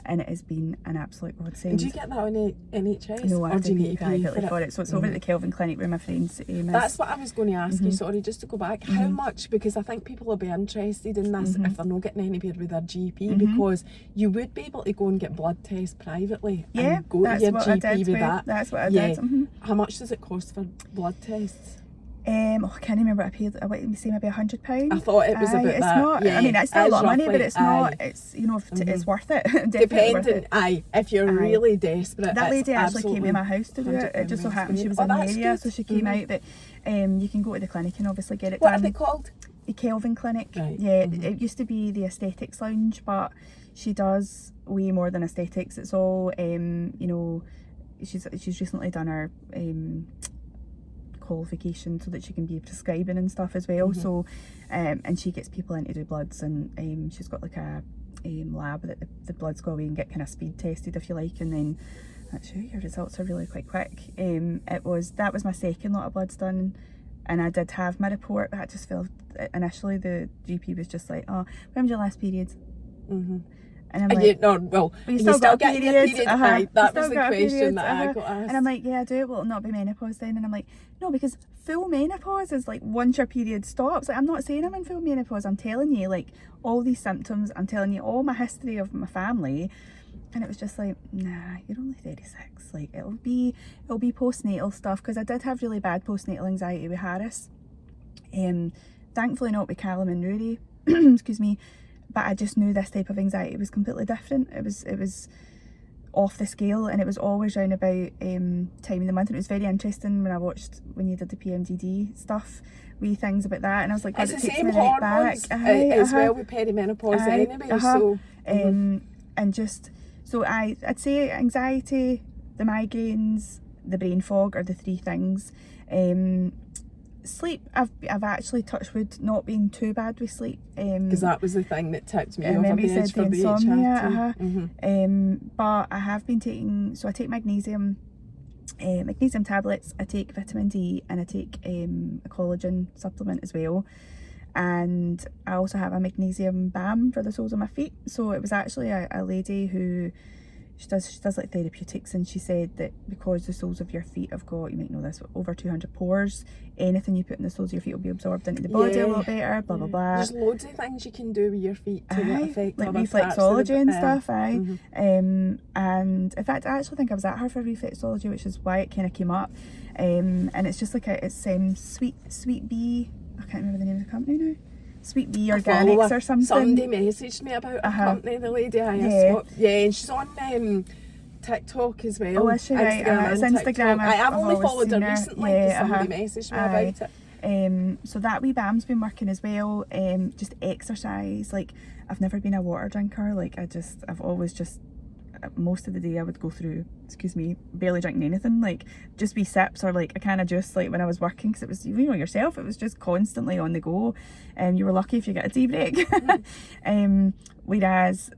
and it has been an absolute godsend. Do you get that on NHS? No, I have to pay privately for it. So it's over at the Kelvin Clinic where my friend's is. That's what I was going to ask you, sorry, just to go back. How much, because I think people will be interested in this if they're not getting anywhere with their GP, because you would be able to go and get blood tests privately and go to your GP with that. That's what I did. How much does it cost for blood tests? I can't remember what I paid. I want to say maybe £100. I thought it was about it's that. Not. I mean, it's still a lot of money, but it's not. It's it's worth it. Depending, worth it. If you're really desperate. That lady actually came to my house to do it. It just so happened she was in the area, so she came out. But you can go to the clinic and obviously get it done. What are they called? The Kelvin Clinic. Right. Yeah, it used to be the Aesthetics Lounge, but she does way more than aesthetics. It's all she's recently done her qualification so that she can be prescribing and stuff as well. So and she gets people in to do bloods, and she's got like a lab that the bloods go away and get kind of speed tested, if you like, and then actually your results are really quite quick. That was my second lot of bloods done, and I did have my report, but I just felt initially the GP was just like, oh, when was your last period? And I'm like, you still got your period. That was the question that I got asked. And I'm like, yeah, I do. It will not be menopause then. And I'm like, no, because full menopause is like once your period stops. Like, I'm not saying I'm in full menopause. I'm telling you, like, all these symptoms. I'm telling you all my history of my family. And it was just like, nah, you're only 36. Like, it'll be postnatal stuff, because I did have really bad postnatal anxiety with Harris. Thankfully not with Callum and Rory. Excuse me. But I just knew this type of anxiety was completely different. It was off the scale, and it was always round about time of the month. And it was very interesting when you did the PMDD stuff, wee things about that, and I was like, God, it's it the takes same me right back. as well with peri-menopause anyway. So and just so I'd say anxiety, the migraines, the brain fog are the three things. Sleep, I've actually, touched wood, not been too bad with sleep. Because that was the thing that tipped me over Remember the you edge said for the the insomnia, HRT. but I have been taking, so I take magnesium tablets, I take vitamin D, and I take a collagen supplement as well. And I also have a magnesium balm for the soles of my feet. So it was actually a lady who, she does like therapeutics, and she said that because the soles of your feet have got, you might know this, over 200 pores, anything you put in the soles of your feet will be absorbed into the body a lot better, blah blah blah. There's loads of things you can do with your feet to affect like other reflexology and stuff, Mm-hmm. And in fact I actually think I was at her for reflexology, which is why it kind of came up. And it's just like it's Sweet Bee, I can't remember the name of the company now, Sweet Bee Organics or something. Somebody messaged me about a company, the lady and she's on TikTok as well. Oh, is she? Right. It's Instagram. I've only followed her her recently because somebody messaged me about it. So that wee balm's been working as well. Just exercise. Like, I've never been a water drinker. Like, I've always just, most of the day I would go through, barely drinking anything. Like, just wee sips or like a can of juice, like when I was working, because it was, you know yourself, it was just constantly on the go. You were lucky if you get a tea break. Whereas,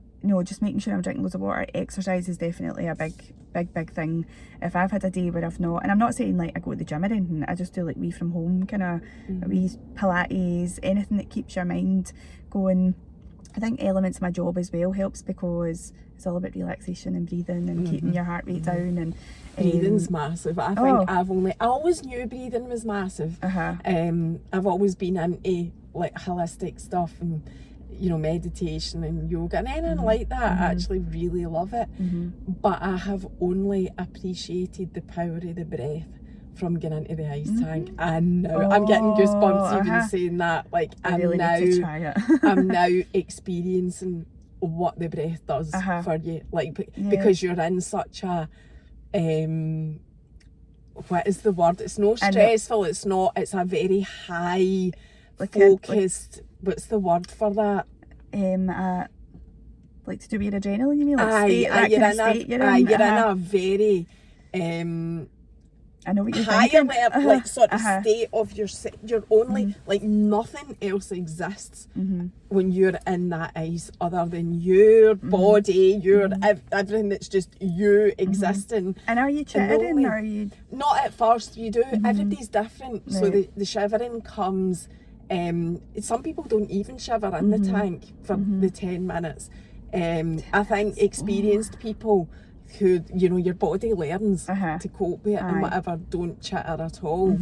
just making sure I'm drinking loads of water. Exercise is definitely a big thing. If I've had a day where I've not, and I'm not saying like I go to the gym or anything, I just do like wee from home kind of wee Pilates, anything that keeps your mind going. I think elements of my job as well helps, because it's all about relaxation and breathing and keeping your heart rate down. And breathing's massive. I think I always knew breathing was massive. I've always been into like holistic stuff and meditation and yoga and anything like that. I actually really love it. But I have only appreciated the power of the breath from getting into the ice tank. And now I'm getting goosebumps even saying that. Like, I really need to try it. I'm now experiencing what the breath does for you. Like, because you're in such a what is the word? It's not stressful. It's a very high focused. What's the word for that? Like to do with your adrenaline, you mean? Like you're in a very I know what you're higher thinking. level, like sort of state of you're only like nothing else exists when you're in that ice other than your body, your everything that's just you existing. And are you chittering? Are you not at first? You do. Everybody's different. So the shivering comes. Some people don't even shiver in the tank for the 10 minutes. I think experienced people who, your body learns to cope with it and whatever, don't chitter at all.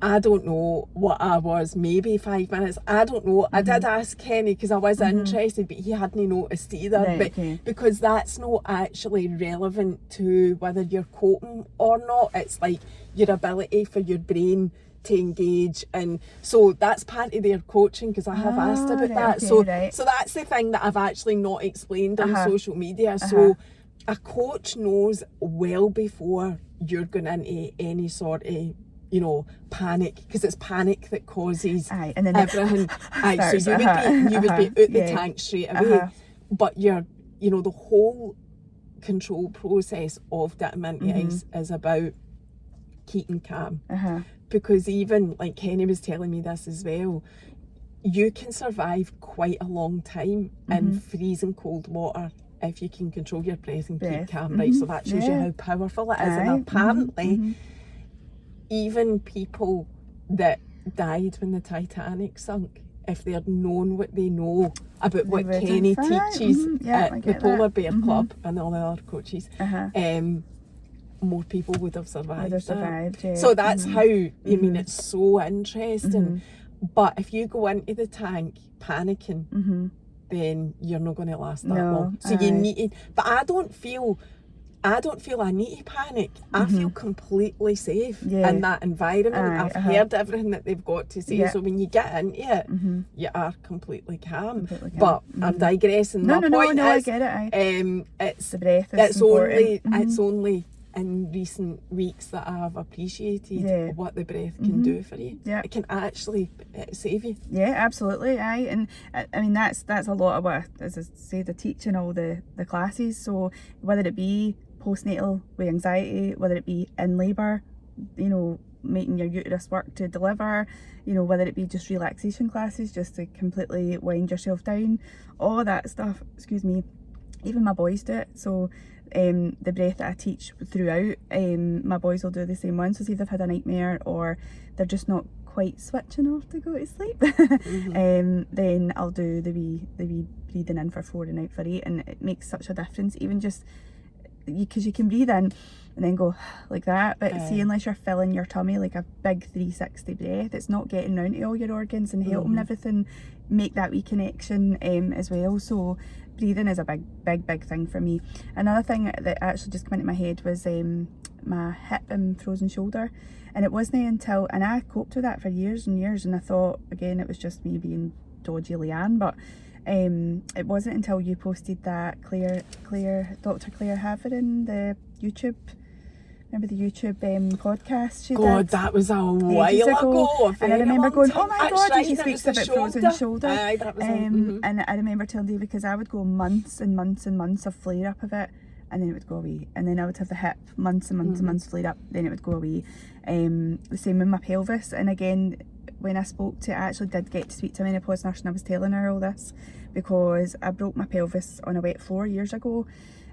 I don't know what I was, maybe 5 minutes. I don't know. I did ask Kenny because I was interested, but he hadn't noticed either. Because that's not actually relevant to whether you're coping or not. It's like your ability for your brain to engage, and so that's part of their coaching, because I have asked about that. So that's the thing that I've actually not explained on social media. So a coach knows well before you're going into any sort of panic, because it's panic that causes and then everything. So you would be out the tank straight away. But you're the whole control process of getting into ice is about keeping calm. Because even like Kenny was telling me this as well, you can survive quite a long time in freezing cold water if you can control your breath and keep calm, right? So that shows you how powerful it is. And apparently even people that died when the Titanic sunk, if they had known what they know about what Kenny teaches at the Polar Bear Club and all the other coaches, more people would have survived. So that's how, I mean, it's so interesting. But if you go into the tank panicking, then you're not going to last that long. So you need to, but I don't feel I need to panic. I feel completely safe in that environment. I've heard everything that they've got to say. So when you get into it, you are completely calm. But I'm digressing. My point is, I get it. It's the breath. It's only in recent weeks that I have appreciated what the breath can do for you. It can actually save you. Yeah, absolutely. And I mean that's a lot of what, as I said, I teach in all the classes. So whether it be postnatal with anxiety, whether it be in labour, making your uterus work to deliver, you know, whether it be just relaxation classes just to completely wind yourself down, all of that stuff, excuse me. Even my boys do it. So the breath that I teach throughout, my boys will do the same one. So see if they've had a nightmare or they're just not quite switching off to go to sleep, then I'll do the wee breathing in for 4 and out for 8, and it makes such a difference, even just because you can breathe in and then go like that, but see, unless you're filling your tummy like a big 360 breath, it's not getting round to all your organs and helping everything make that wee connection as well. So breathing is a big thing for me. Another thing that actually just came into my head was my hip and frozen shoulder, and it wasn't until, and I coped with that for years and years, and I thought again it was just me being dodgy Leighanne, but it wasn't until you posted that Dr. Claire Haverin, the YouTube, remember the YouTube podcast she did? That was a while ago. And I remember going, oh my God, and she right, speaks about frozen shoulder. Aye, that was and I remember telling Dave, because I would go months and months and months of flare up of it, and then it would go away, and then I would have the hip months and months and months flare up, then it would go away. The same with my pelvis. And again, when I spoke to, I actually did get to speak to a menopause nurse, and I was telling her all this because I broke my pelvis on a wet floor years ago,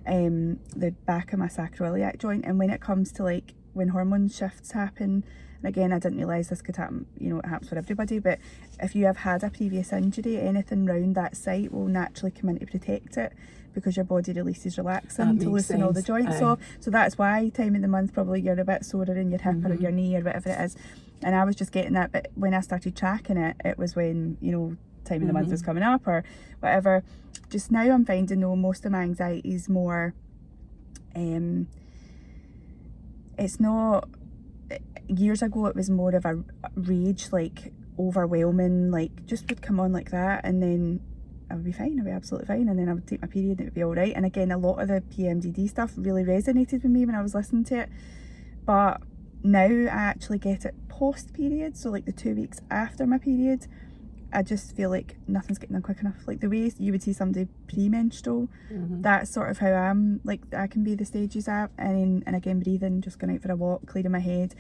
the back of my sacroiliac joint. And when it comes to like when hormone shifts happen, and again I didn't realise this could happen, you know, it happens for everybody, but if you have had a previous injury, anything round that site will naturally come in to protect it, because your body releases relaxin to loosen all the joints off. So that's why time of the month probably you're a bit sorer in your hip or your knee or whatever it is. And I was just getting that, but when I started tracking it, it was when, you know, time of the month was coming up or whatever. Just now I'm finding though most of my anxiety is more, it's not, years ago it was more of a rage, like overwhelming, like just would come on like that, and then I would be fine, I'd be absolutely fine, and then I would take my period and it would be alright. And again, a lot of the PMDD stuff really resonated with me when I was listening to it, but now I actually get it post period, so like the 2 weeks after my period, I just feel like nothing's getting done quick enough. Like the way you would see somebody pre-menstrual, that's sort of how I'm, like I can be the stages at, and again breathing, just going out for a walk, clearing my head.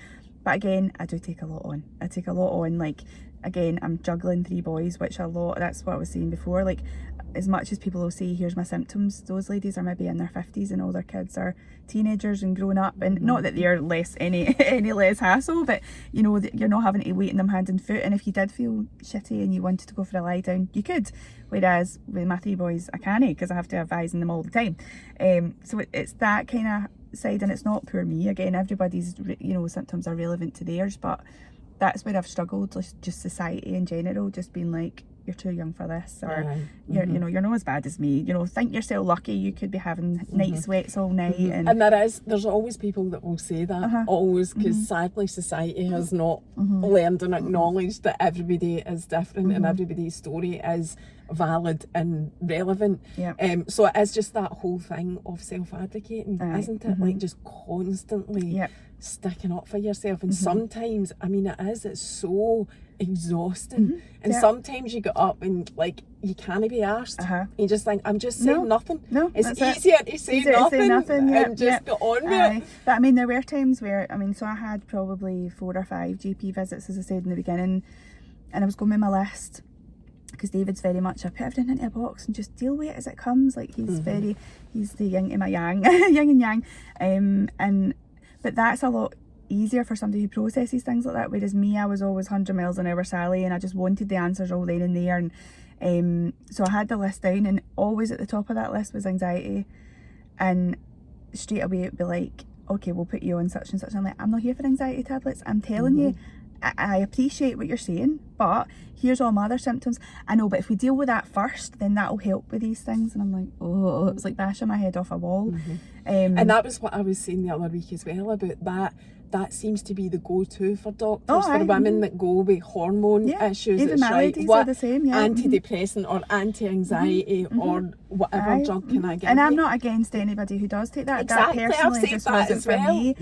But again, I do take a lot on. I take a lot on, like again, I'm juggling 3 boys, which a lot, that's what I was saying before, like as much as people will say, here's my symptoms, those ladies are maybe in their 50s and all their kids are teenagers and grown up, and not that they're less any less hassle, but you know that you're not having to wait in them hand and foot, and if you did feel shitty and you wanted to go for a lie down, you could, whereas with my 3 boys I can't, because I have to advise them all the time. So it's that kind of side, and it's not poor me. Again, everybody's, you know, symptoms are relevant to theirs, but that's where I've struggled, just society in general, just being like, you're too young for this, or you're, you know, you're not as bad as me, you know, think yourself lucky, you could be having night sweats all night. And there's always people that will say that, always, because sadly society has not learned and acknowledged that everybody is different and everybody's story is valid and relevant. So it is just that whole thing of self-advocating, isn't it? Like just constantly sticking up for yourself, and sometimes, I mean, it's so exhausting, and sometimes you get up and like you can't be arsed, you just think, I'm just saying nothing. It's easier to say nothing and just get on with it. But I mean, there were times where, I mean, so I had probably 4 or 5 GP visits, as I said in the beginning, and I was going with my list, because David's very much, I put everything into a box and just deal with it as it comes. Like he's very, he's the yin to my yang, yin and yang, but that's a lot easier for somebody who processes things like that, whereas me, I was always 100 miles an hour Sally, and I just wanted the answers all then and there. And so I had the list down, and always at the top of that list was anxiety, and straight away it'd be like, okay, we'll put you on such and such. And I'm like, I'm not here for anxiety tablets, I'm telling you, I appreciate what you're saying, but here's all my other symptoms. I know, but if we deal with that first, then that'll help with these things. And I'm like, oh, it was like bashing my head off a wall. And that was what I was saying the other week as well, about that seems to be the go-to for doctors, for women that go with hormone issues. Even my ladies are the same, antidepressant or anti-anxiety or whatever drug can I get. And I'm not against anybody who does take that. Exactly, that personally I've just that wasn't as for well. me.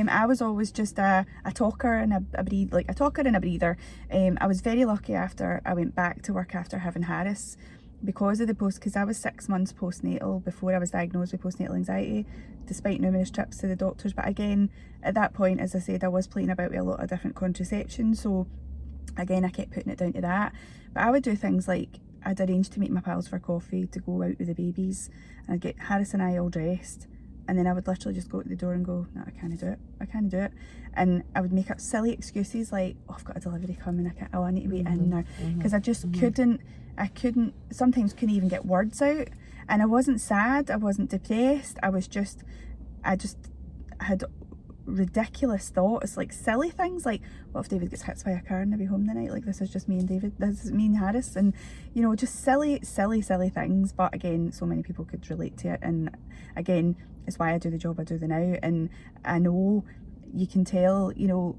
I was always just a talker and a breathe, like a talker and a breather. I was very lucky after I went back to work after having Harris. because of the because I was 6 months postnatal before I was diagnosed with postnatal anxiety, despite numerous trips to the doctors. But again, at that point, as I said, I was playing about with a lot of different contraception, so again I kept putting it down to that. But I would do things like, I'd arrange to meet my pals for coffee to go out with the babies, and I'd get Harris and I all dressed, and then I would literally just go to the door and go, no, I can't do it. And I would make up silly excuses like, oh, I've got a delivery coming, I need to wait in, or because I just I couldn't sometimes couldn't even get words out. And I wasn't sad, I wasn't depressed, I just had ridiculous thoughts, like silly things like, what if David gets hit by a car and I'll be home the night, like this is just me and David, this is me and Harris, and you know, just silly things. But again, so many people could relate to it, and again, it's why I do the job I do now. And I know you can tell, you know,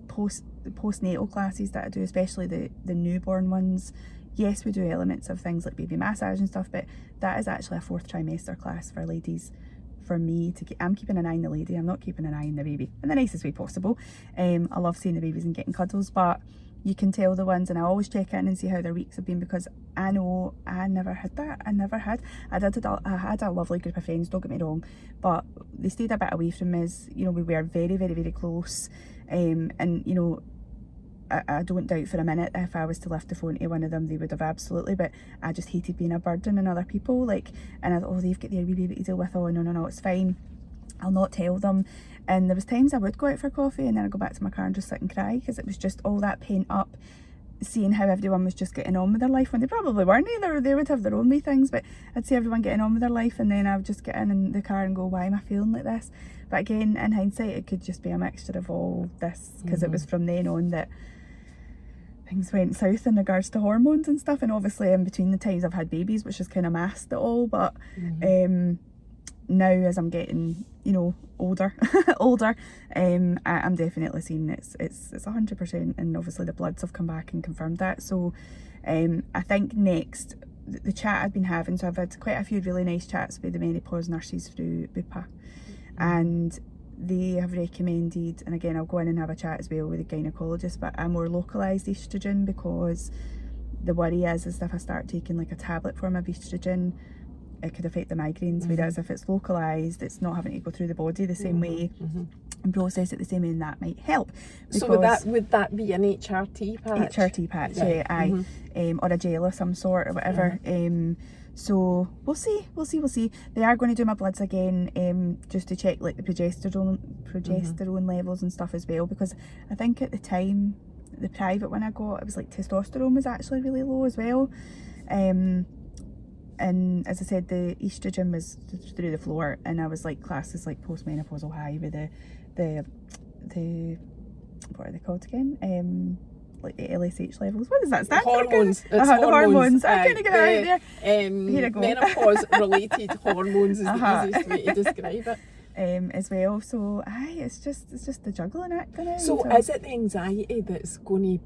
postnatal classes that I do, especially the newborn ones, yes, we do elements of things like baby massage and stuff, but that is actually a 4th trimester class for ladies. For me to I'm keeping an eye on the lady, I'm not keeping an eye on the baby in the nicest way possible. I love seeing the babies and getting cuddles, but you can tell the ones, and I always check in and see how their weeks have been, because I know I never had that. I had a lovely group of friends, don't get me wrong, but they stayed a bit away from us. You know, we were very, very, very close, and you know, I don't doubt for a minute that if I was to lift the phone to one of them, they would have absolutely, but I just hated being a burden on other people, like, and I thought, oh, they've got their wee baby to deal with, oh no, it's fine, I'll not tell them. And there was times I would go out for coffee and then I'd go back to my car and just sit and cry, because it was just all that pent up, seeing how everyone was just getting on with their life when they probably weren't either. They would have their own wee things, but I'd see everyone getting on with their life, and then I would just get in the car and go, why am I feeling like this? But again, in hindsight, it could just be a mixture of all this, because it was from then on that things went south in regards to hormones and stuff. And obviously in between the times I've had babies, which has kind of masked it all. But now, as I'm getting, you know, older, I'm definitely seeing it's 100%, and obviously the bloods have come back and confirmed that. So I think next, the chat I've been having, so I've had quite a few really nice chats with the menopause nurses through Bupa, and they have recommended, and again I'll go in and have a chat as well with the gynaecologist, but a more localised oestrogen, because the worry is if I start taking like a tablet form of oestrogen, it could affect the migraines, whereas if it's localised, it's not having to go through the body the same way and process it the same way, and that might help. So would that be an HRT patch? HRT patch, yeah, or a gel of some sort or whatever. So we'll see. They are going to do my bloods again, just to check like the progesterone levels and stuff as well, because I think at the time, the private one I got, it was like testosterone was actually really low as well. And as I said, the estrogen was through the floor, and I was like classed as like postmenopausal high with the what are they called again? Like the LSH levels. What does that stand for? Hormones. The hormones. I couldn't get it out there. Here I go. Menopause related hormones is the easiest way to describe it. As well. So it's just the juggling act. So is it the anxiety that's going to,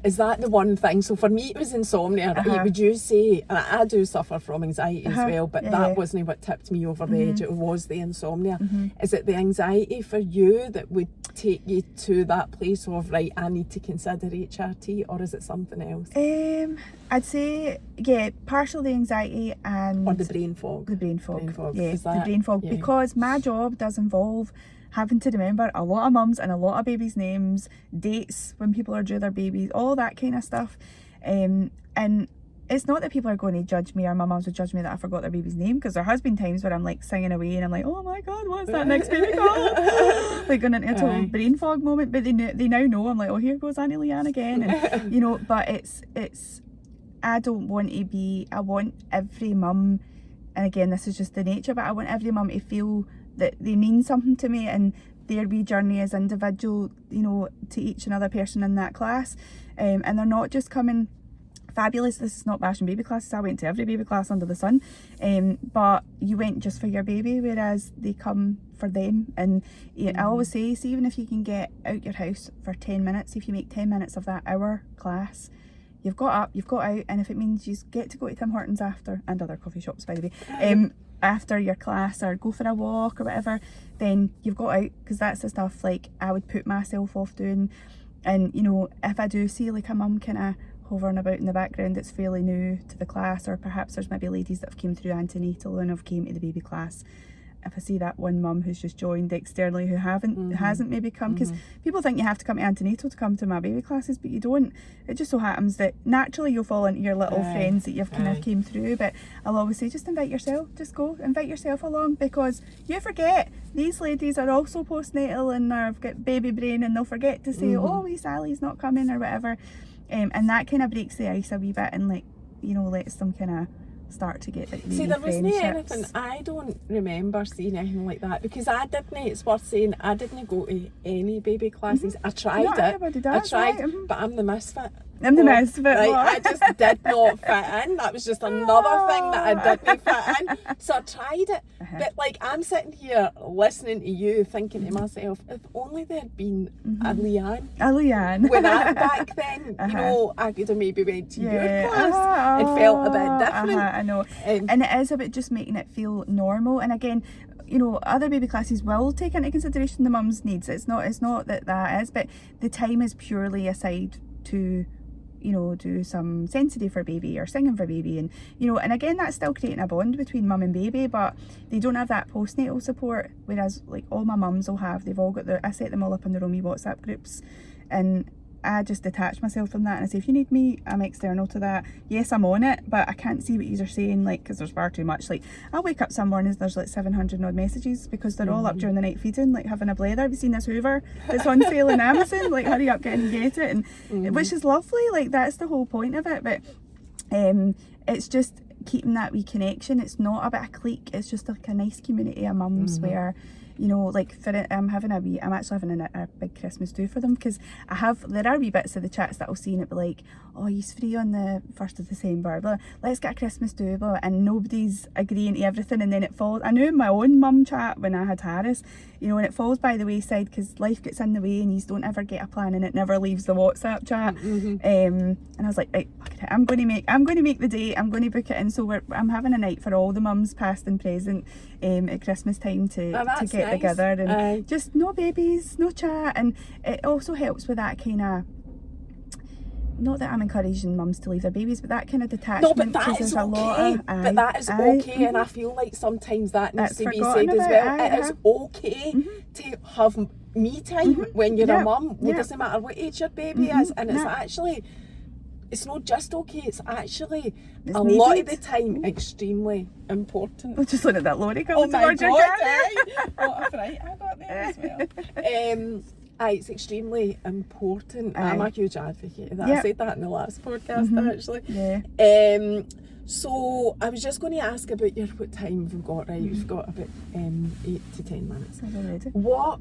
is that the one thing? So for me it was insomnia. Would you say, and I do suffer from anxiety as well, but that wasn't what tipped me over the edge, it was the insomnia. Is it the anxiety for you that would take you to that place of, right, I need to consider HRT, or is it something else? I'd say, yeah, partially the anxiety and... Or the brain fog. The brain fog. Yeah, the brain fog, because my job does involve having to remember a lot of mums and a lot of babies' names, dates when people are due their babies, all that kind of stuff. And it's not that people are going to judge me, or my mums would judge me that I forgot their baby's name, because there has been times where I'm like singing away and I'm like, oh my god, what's that next baby called? Like going into a total brain fog moment. But they now know. I'm like, oh, here goes Auntie Leighanne again, and you know. But it's I don't want to be. I want every mum, and again, this is just the nature, but I want every mum to feel that they mean something to me, and their wee journey is individual, you know, to each another person in that class, and they're not just coming fabulous. This is not bashing baby classes. I went to every baby class under the sun, but you went just for your baby, whereas they come for them. And I always say, even if you can get out your house for 10 minutes, if you make 10 minutes of that hour class, you've got up, you've got out, and if it means you get to go to Tim Hortons after, and other coffee shops by the way, after your class, or go for a walk or whatever, then you've got out, because that's the stuff like I would put myself off doing. And you know, if I do see like a mum kind of hovering about in the background that's fairly new to the class, or perhaps there's maybe ladies that have came through antenatal and have came to the baby class. If I see that one mum who's just joined externally who hasn't maybe come, because people think you have to come to antenatal to come to my baby classes, but you don't. It just so happens that naturally you'll fall into your little friends that you've kind of came through, but I'll always say just invite yourself, just go, invite yourself along, because you forget these ladies are also postnatal and have got baby brain, and they'll forget to say, oh, wee Sally's not coming or whatever, and that kind of breaks the ice a wee bit and, like, you know, lets them kind of start to get, like, see, there wasn't anything, I don't remember seeing anything like that, because I didn't, it's worth saying, I didn't go to any baby classes. I tried Not everybody does, I tried, right? but I'm the misfit. I'm the misfit. Right, I just did not fit in. That was just another thing that I didn't fit in. So I tried it, but, like, I'm sitting here listening to you, thinking to myself, if only there had been a Leighanne. A Leighanne. When I, back then, you know, I could have maybe went to your class and felt a bit different. I know. And it is about just making it feel normal. And again, you know, other baby classes will take into consideration the mum's needs. It's not that is, but the time is purely aside to, you know, do some sensory for baby or singing for baby, and, you know, and again, that's still creating a bond between mum and baby, but they don't have that postnatal support, whereas, like, all my mums will have. They've all got I set them all up in their own wee WhatsApp groups, and I just detach myself from that, and I say, if you need me, I'm external to that. Yes, I'm on it, but I can't see what you're saying, like, because there's far too much. Like, I'll wake up some mornings, there's like 700 odd messages, because they're all up during the night feeding, like having a blather. Have you seen this Hoover that's on sale in Amazon? Like, hurry up, get in and get it, and which is lovely. Like, that's the whole point of it. But it's just keeping that wee connection. It's not about a clique, it's just like a nice community of mums where, you know, like, for it, I'm actually having a big Christmas do for them, because there are wee bits of the chats that I'll see and it'll be like, oh, he's free on the 1st of December, blah, let's get a Christmas do, blah, and nobody's agreeing to everything, and then it falls. I knew in my own mum chat when I had Harris, you know, and it falls by the wayside because life gets in the way and you don't ever get a plan, and it never leaves the WhatsApp chat. And I was like, right, I'm going to make the date, I'm going to book it in. So I'm having a night for all the mums, past and present, at Christmas time to get nice. together, and just no babies, no chat, and it also helps with that kind of, not that I'm encouraging mums to leave their babies, but that kind of detachment. No, but that is okay. But that is okay, and I feel like sometimes that needs to be said as well. It is okay to have me time when you're a mum. It doesn't matter what age your baby is, and it's actually, it's not just okay, it's actually it's a needed. lot of the time extremely important. We'll just look at that lorry coming towards your car. What a fright I got there as well. It's extremely important. I'm a huge advocate of that. I said that in the last podcast actually. So I was just going to ask about what time we've got, right? We've got about 8 to 10 minutes. What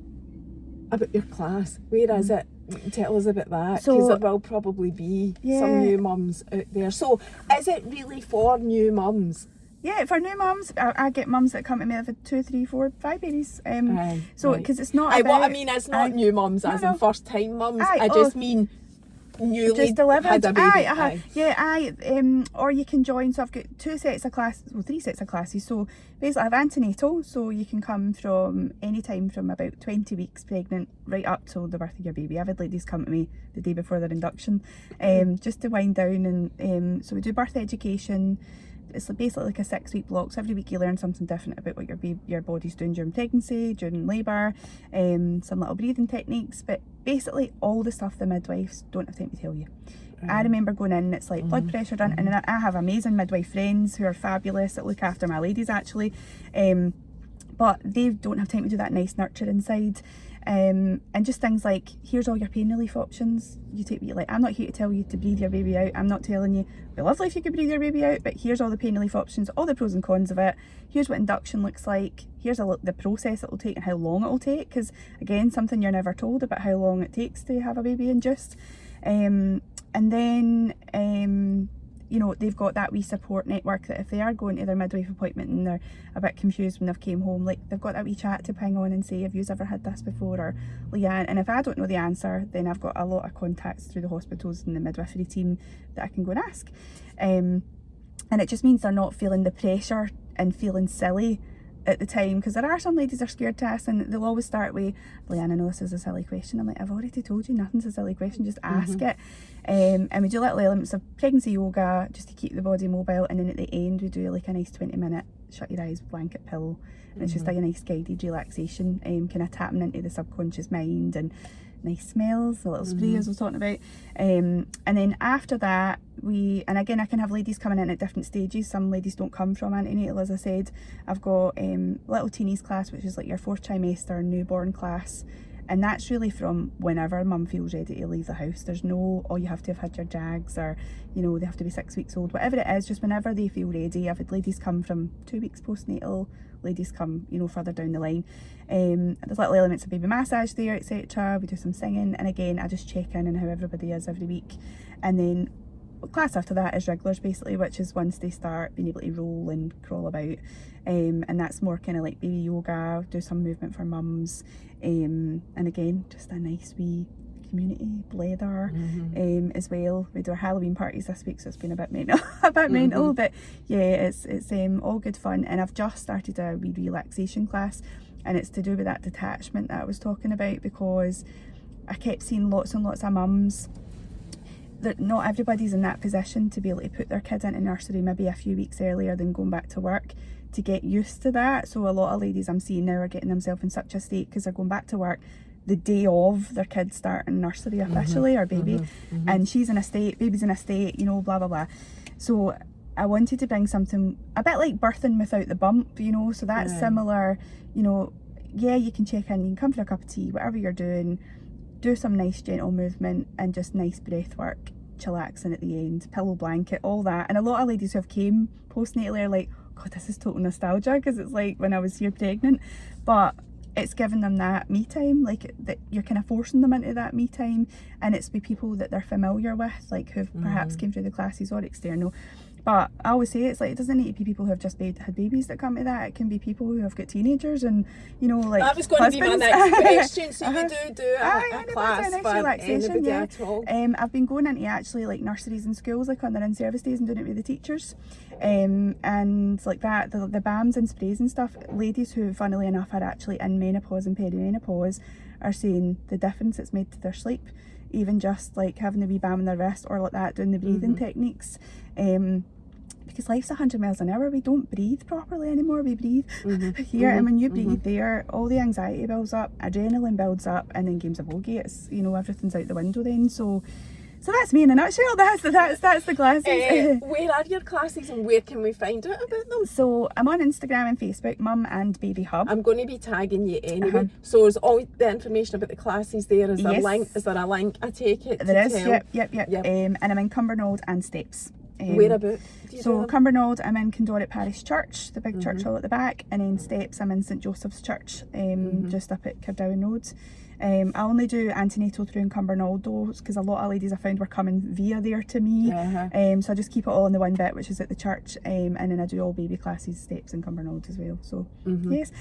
about your class? Where is it? Tell us about that, because there will probably be some new mums out there. So is it really for new mums? Yeah, for new mums, I get mums that come to me with 2, 3, 4, 5 babies. So because it's not about, what I mean is not new mums as in first time mums. I just mean newly just delivered. Had a baby. Or you can join. So I've got 3 sets of classes. So basically I have antenatal, so you can come from any time from about 20 weeks pregnant right up till the birth of your baby. I've had ladies come to me the day before their induction, just to wind down, and so we do birth education. It's basically like a 6-week block, so every week you learn something different about what your body's doing during pregnancy, during labour, some little breathing techniques, but basically all the stuff the midwives don't have time to tell you. I remember going in, it's like blood pressure done, and then I have amazing midwife friends who are fabulous that look after my ladies actually, but they don't have time to do that nice nurturing side. And just things like, here's all your pain relief options. You take, like, I'm not here to tell you to breathe your baby out. I'm not telling you, it'd be lovely if you could breathe your baby out, but here's all the pain relief options, all the pros and cons of it. Here's what induction looks like. Here's the process it will take and how long it will take, because again, something you're never told about how long it takes to have a baby induced. And then you know, they've got that wee support network that if they are going to their midwife appointment and they're a bit confused when they've came home, like, they've got that wee chat to ping on and say, have you ever had this before, or Leighanne? And if I don't know the answer, then I've got a lot of contacts through the hospitals and the midwifery team that I can go and ask. And it just means they're not feeling the pressure and feeling silly at the time, because there are some ladies are scared to ask, and they'll always start with, Leighanne, I know this is a silly question. I'm like, I've already told you nothing's a silly question, just ask it. And we do little elements of pregnancy yoga just to keep the body mobile, and then at the end we do like a nice 20-minute shut your eyes blanket pillow, and it's just like a nice guided relaxation, kind of tapping into the subconscious mind, and nice smells, the little spray as I was talking about. And then after that, and again I can have ladies coming in at different stages. Some ladies don't come from antenatal, as I said. I've got little teenies class, which is like your 4th trimester newborn class, and that's really from whenever mum feels ready to leave the house. There's no, you have to have had your jags, or they have to be 6 weeks old, whatever it is, just whenever they feel ready. I've had ladies come from 2 weeks postnatal, ladies come further down the line. There's little elements of baby massage there, etc. We do some singing, and again I just check in on how everybody is every week. And then class after that is regulars, basically, which is once they start being able to roll and crawl about, and that's more kind of like baby yoga, do some movement for mums, and again just a nice wee community blether as well. We do our Halloween parties this week, so it's been a bit mental, but yeah, it's all good fun. And I've just started a wee relaxation class, and it's to do with that detachment that I was talking about, because I kept seeing lots and lots of mums that not everybody's in that position to be able to put their kid into nursery maybe a few weeks earlier than going back to work, to get used to that. So a lot of ladies I'm seeing now are getting themselves in such a state because they're going back to work the day of their kid starting nursery officially, or baby, and she's in a state, baby's in a state, blah blah blah. So I wanted to bring something a bit like birthing without the bump, so that's similar. Yeah, you can check in, you can come for a cup of tea, whatever you're doing, do some nice gentle movement and just nice breath work, chillaxing at the end, pillow blanket, all that. And a lot of ladies who have came postnatally are like, God, this is total nostalgia, because it's like when I was here pregnant. But it's giving them that me time, like that you're kind of forcing them into that me time, and it's with people that they're familiar with, like who've perhaps came through the classes or external. But I always say it's like, it doesn't need to be people who have just had babies that come to that. It can be people who have got teenagers, and like that was going husbands. To be my next question. So you do a class nice for relaxation, anybody at all? I've been going into actually like nurseries and schools, like on their in-service days, and doing it with the teachers, and like that, the balms and sprays and stuff. Ladies who, funnily enough, are actually in menopause and peri-menopause are saying the difference it's made to their sleep, even just like having the wee balm in their wrist, or like that, doing the breathing techniques. Because life's 100 miles an hour, we don't breathe properly anymore. We breathe here, and when you breathe there, all the anxiety builds up, adrenaline builds up, and then games of bogey, it's everything's out the window then. So that's me in a nutshell. That's the classes. Where are your classes, and where can we find out about them? So I'm on Instagram and Facebook, Mum and Baby Hub. I'm going to be tagging you anyway. So is all the information about the classes there? Is there a link? Is there a link? I take it. There is. Yep. And I'm in Cumbernauld and Steps. Whereabouts? So Cumbernauld, I'm in Condorit Parish Church, the big church hall at the back, and then Steps, I'm in St Joseph's Church, just up at Cardowen Road. I only do antenatal through in Cumbernauld though, because a lot of ladies I found were coming via there to me. So I just keep it all in the one bit, which is at the church, and then I do all baby classes, Steps in Cumbernauld as well. So yes,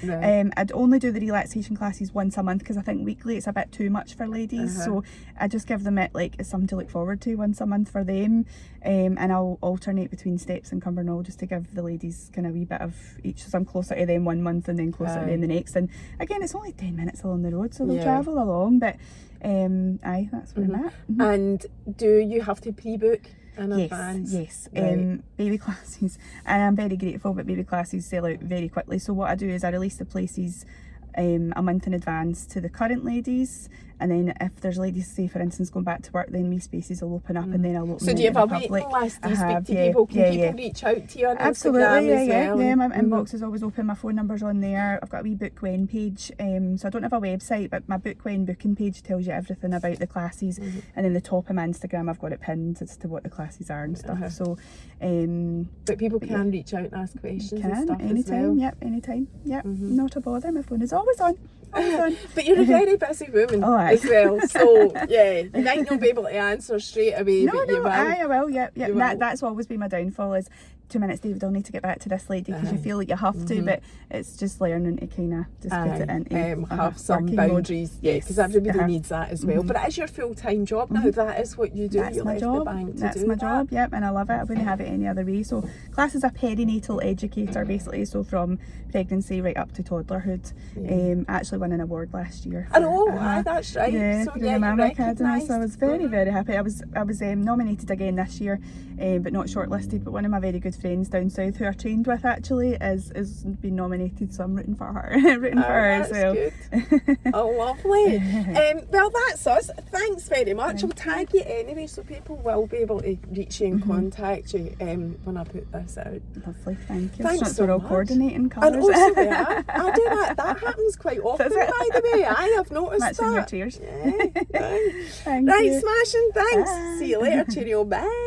I'd only do the relaxation classes once a month, because I think weekly it's a bit too much for ladies. So I just give them it like as something to look forward to once a month for them, and I'll alternate between Steps and Cumbernauld just to give the ladies kind of a wee bit of each. So I'm closer to them one month and then closer to them the next. And again, it's only 10 minutes along the road, so they'll travel along, but that's where I'm at. And do you have to pre-book in advance? Yes. Baby classes, and I'm very grateful, but baby classes sell out very quickly. So what I do is I release the places a month in advance to the current ladies, and then if there's ladies, say for instance going back to work, then me spaces will open up, and then I'll open. So do you have a waiting list? Do you speak to people? Can people reach out to you on Instagram as well? Yeah, my inbox is always open, my phone number's on there. I've got a wee Book When page, so I don't have a website, but my Book When booking page tells you everything about the classes, and then the top of my Instagram I've got it pinned as to what the classes are and stuff. So but people can reach out and ask questions and stuff anytime. as well. Not a bother, my phone is always on. But you're a very busy woman as well, so yeah, you might not be able to answer straight away. I will. That's always been my downfall, is 2 minutes, David, I'll need to get back to this lady, because you feel like you have to, but it's just learning to kind of just put it into have some working boundaries, mode. yeah, because everybody Uh-huh. needs that as well. But it is your full-time job now. That is what you do. That's You my left job. the bank to That's do my that. job, yep, and I love it. I wouldn't have it any other way. So class is a perinatal educator, basically, so from pregnancy right up to toddlerhood. I actually won an award last year. I know, that's right. Yeah, So through yeah, the you're Mama Academy. So I recognised. was very, very happy. I was nominated again this year, but not shortlisted. But one of my very good friends down south, who I trained with actually, is been nominated. So I'm rooting for her. Rooting for her as well. Good. Oh, lovely. Well, that's us. Thanks very much. I'll tag you anyway, so people will be able to reach you and contact you when I put this out. Lovely, thank you. Thanks so we're all much. coordinating colours. And also, yeah, I do that. That happens quite often, Does it? by the way. I have noticed Matching that. your tears. Yeah, right. Thank Right, you. smashing. Thanks. Bye. See you later. Cheerio. Bye.